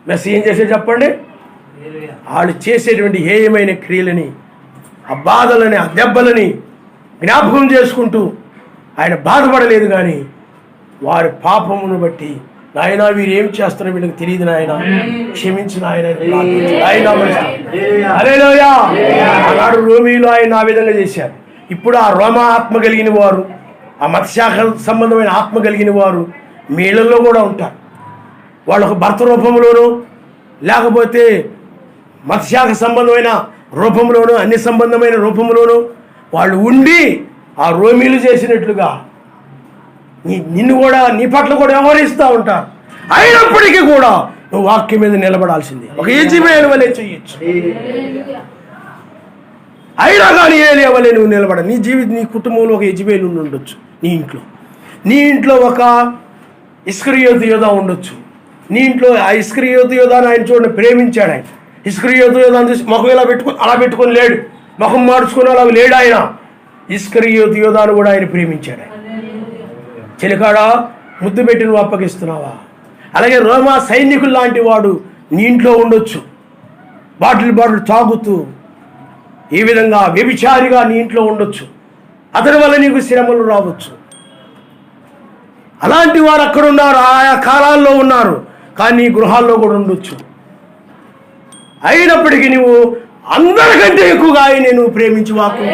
మెస్సీ ఏం చేసేది చెప్పండి? వాళ్ళు చేసేటువంటి హేయమైన క్రియలని, ఆ బాధలని, ఆ దెబ్బలని జ్ఞాపకం చేసుకుంటూ ఆయన బాధపడలేదు. కానీ వారి పాపమును బట్టి, నాయన వీరు ఏం చేస్తారో వీళ్ళకి తెలియదు నాయన, క్షమించిన ఆయన ఆనాడు రోమీలు ఆయన ఆ విధంగా చేశారు. ఇప్పుడు ఆ రోమా ఆత్మ కలిగిన వారు, ఆ మత్స్యాఖ సంబంధమైన ఆత్మ కలిగిన వారు మీళ్ళల్లో కూడా ఉంటారు. వాళ్ళకు భర్త రూపంలోనూ లేకపోతే మత్స్యాఖ సంబంధమైన రూపంలోనూ అన్ని సంబంధమైన రూపంలోనూ వాళ్ళు ఉండి ఆ రోమీలు చేసినట్లుగా నిన్ను కూడా నీ పట్ల కూడా వ్యవహరిస్తూ ఉంటారు. అయినప్పటికీ కూడా నువ్వు వాక్యం మీద నిలబడాల్సిందే. ఒక యెజబెలు వలె చెయ్యొచ్చు, అయినా కానీ ఏలియా వలె నువ్వు నిలబడ. నీ కుటుంబంలో ఒక యెజబెలు ఉండొచ్చు, నీ ఇంట్లో ఒక ఇస్కరియోతు యోధా ఉండొచ్చు. నీ ఇంట్లో ఆ ఇస్కరియోతు యోధాను ఆయన చూడండి ప్రేమించాడు. ఆయన ఇస్కరియోతు యోధాను చూసి ముఖం ఇలా అలా పెట్టుకొని లేడు, ముఖం మార్చుకొని అలా లేడు. ఆయన ఇస్కరియోతు యోధాను కూడా ఆయన ప్రేమించాడు. చిలకాడా ముద్దు పెట్టి నువ్వు అప్పగిస్తున్నావా? అలాగే రోమా సైనికులు లాంటి వాడు నీ ఇంట్లో ఉండొచ్చు, బాటిల్ తాగుతూ ఈ విధంగా వ్యభిచారిగా నీ ఇంట్లో ఉండొచ్చు. అతని వల్ల నీకు శ్రమలు రావచ్చు. అలాంటి వారు అక్కడ ఉన్నారు, ఆయా కాలాల్లో ఉన్నారు. కానీ నీ గృహాల్లో కూడా ఉండొచ్చు. అయినప్పటికీ నువ్వు అందరికంటే ఎక్కువగా ఆయన నువ్వు ప్రేమించి వాక్యం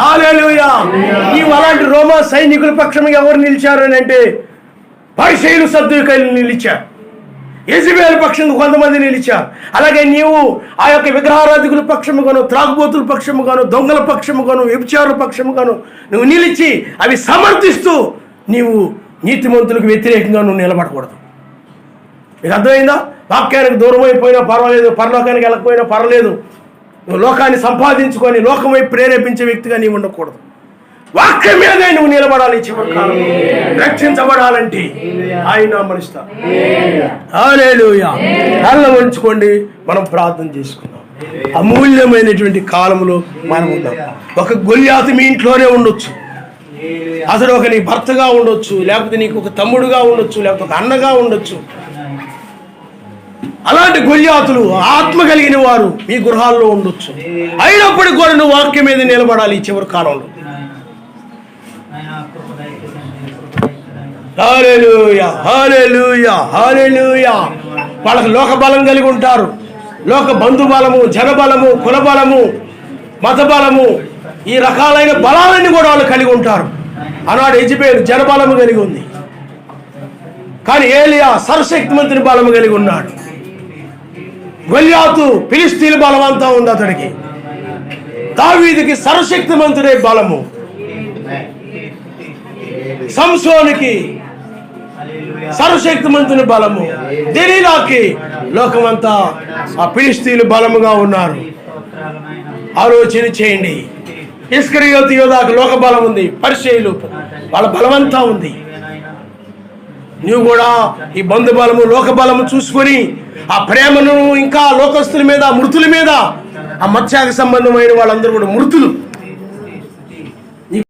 హల్లెలూయా. నీవు అలాంటి రోమా సైనికుల పక్షంగా ఎవరు నిలిచారు అని అంటే పరిసయ్యులు, సద్దూకయ్యులు నిలిచారు. యెజబెలు పక్షంగా కొంతమంది నిలిచారు. అలాగే నీవు ఆ యొక్క విగ్రహారాధికుల పక్షముగాను, త్రాగుబోతుల పక్షముగాను, దొంగల పక్షముగాను, వ్యభిచారుల పక్షముగాను నువ్వు నిలిచి అవి సమర్థిస్తూ నీవు నీతిమంతులకు వ్యతిరేకంగా నువ్వు నిలబడకూడదు. మీకు అర్థమైందా? వాక్యానికి దూరం అయిపోయినా పర్వాలేదు, పరలోకానికి వెళ్ళకపోయినా పర్వాలేదు, నువ్వు లోకాన్ని సంపాదించుకొని లోకమై ప్రేరేపించే వ్యక్తిగా నీవు ఉండకూడదు. వాక్యం మీదే నువ్వు నిలబడాలి. చివరి కాలం రక్షించబడాలంటే ఆయన మనిస్తా. హల్లెలూయా. కళ్ళ ఉంచుకోండి, మనం ప్రార్థన చేసుకున్నాం. అమూల్యమైనటువంటి కాలంలో మనం ఉన్నాం. ఒక గొల్యాతు మీ ఇంట్లోనే ఉండొచ్చు, అసలు ఒక నీ భర్తగా ఉండొచ్చు, లేకపోతే నీకు ఒక తమ్ముడుగా ఉండొచ్చు, లేకపోతే ఒక అన్నగా ఉండొచ్చు. అలాంటి గొల్యాతులు ఆత్మ కలిగిన వారు మీ గృహాల్లో ఉండొచ్చు. అయినప్పటికీ కూడా నువ్వు వాక్యం మీద నిలబడాలి ఈ చివరి కాలంలో. హల్లెలూయా, హల్లెలూయా, హల్లెలూయా. వాళ్ళకి లోక బలం కలిగి ఉంటారు. లోక బంధు బలము, జన బలము, కుల బలము, మత బలము, ఈ రకాలైన బలాలన్నీ కూడా వాళ్ళు కలిగి ఉంటారు. ఆనాడు యెజబెలు జనబలము కలిగి ఉంది, కానీ ఏలియా సర్వశక్తిమంతుని బలము కలిగి ఉన్నాడు. గొల్యాతు ఫిలిష్తీయుల బలం అంతా ఉంది అతడికి. దావీదుకి సర్వశక్తిమంతుడే బలము, సంసోనికి సర్వశక్తిమంతుని బలము, దెలీలాకి లోకమంతా ఆ ఫిలిష్తీయులు బలముగా ఉన్నారు. ఆలోచన చేయండి. ఇస్కరియోతు యోధాకు లోక బలం ఉంది, పరిసయ్యులు వాళ్ళ బలమంతా ఉంది. నువ్వు కూడా ఈ బంధు బలము, లోక బలము చూసుకొని ఆ ప్రేమను ఇంకా లోకస్తుల మీద, మృతుల మీద, ఆ మత్స్యానికి సంబంధమైన వాళ్ళందరూ కూడా మృతులు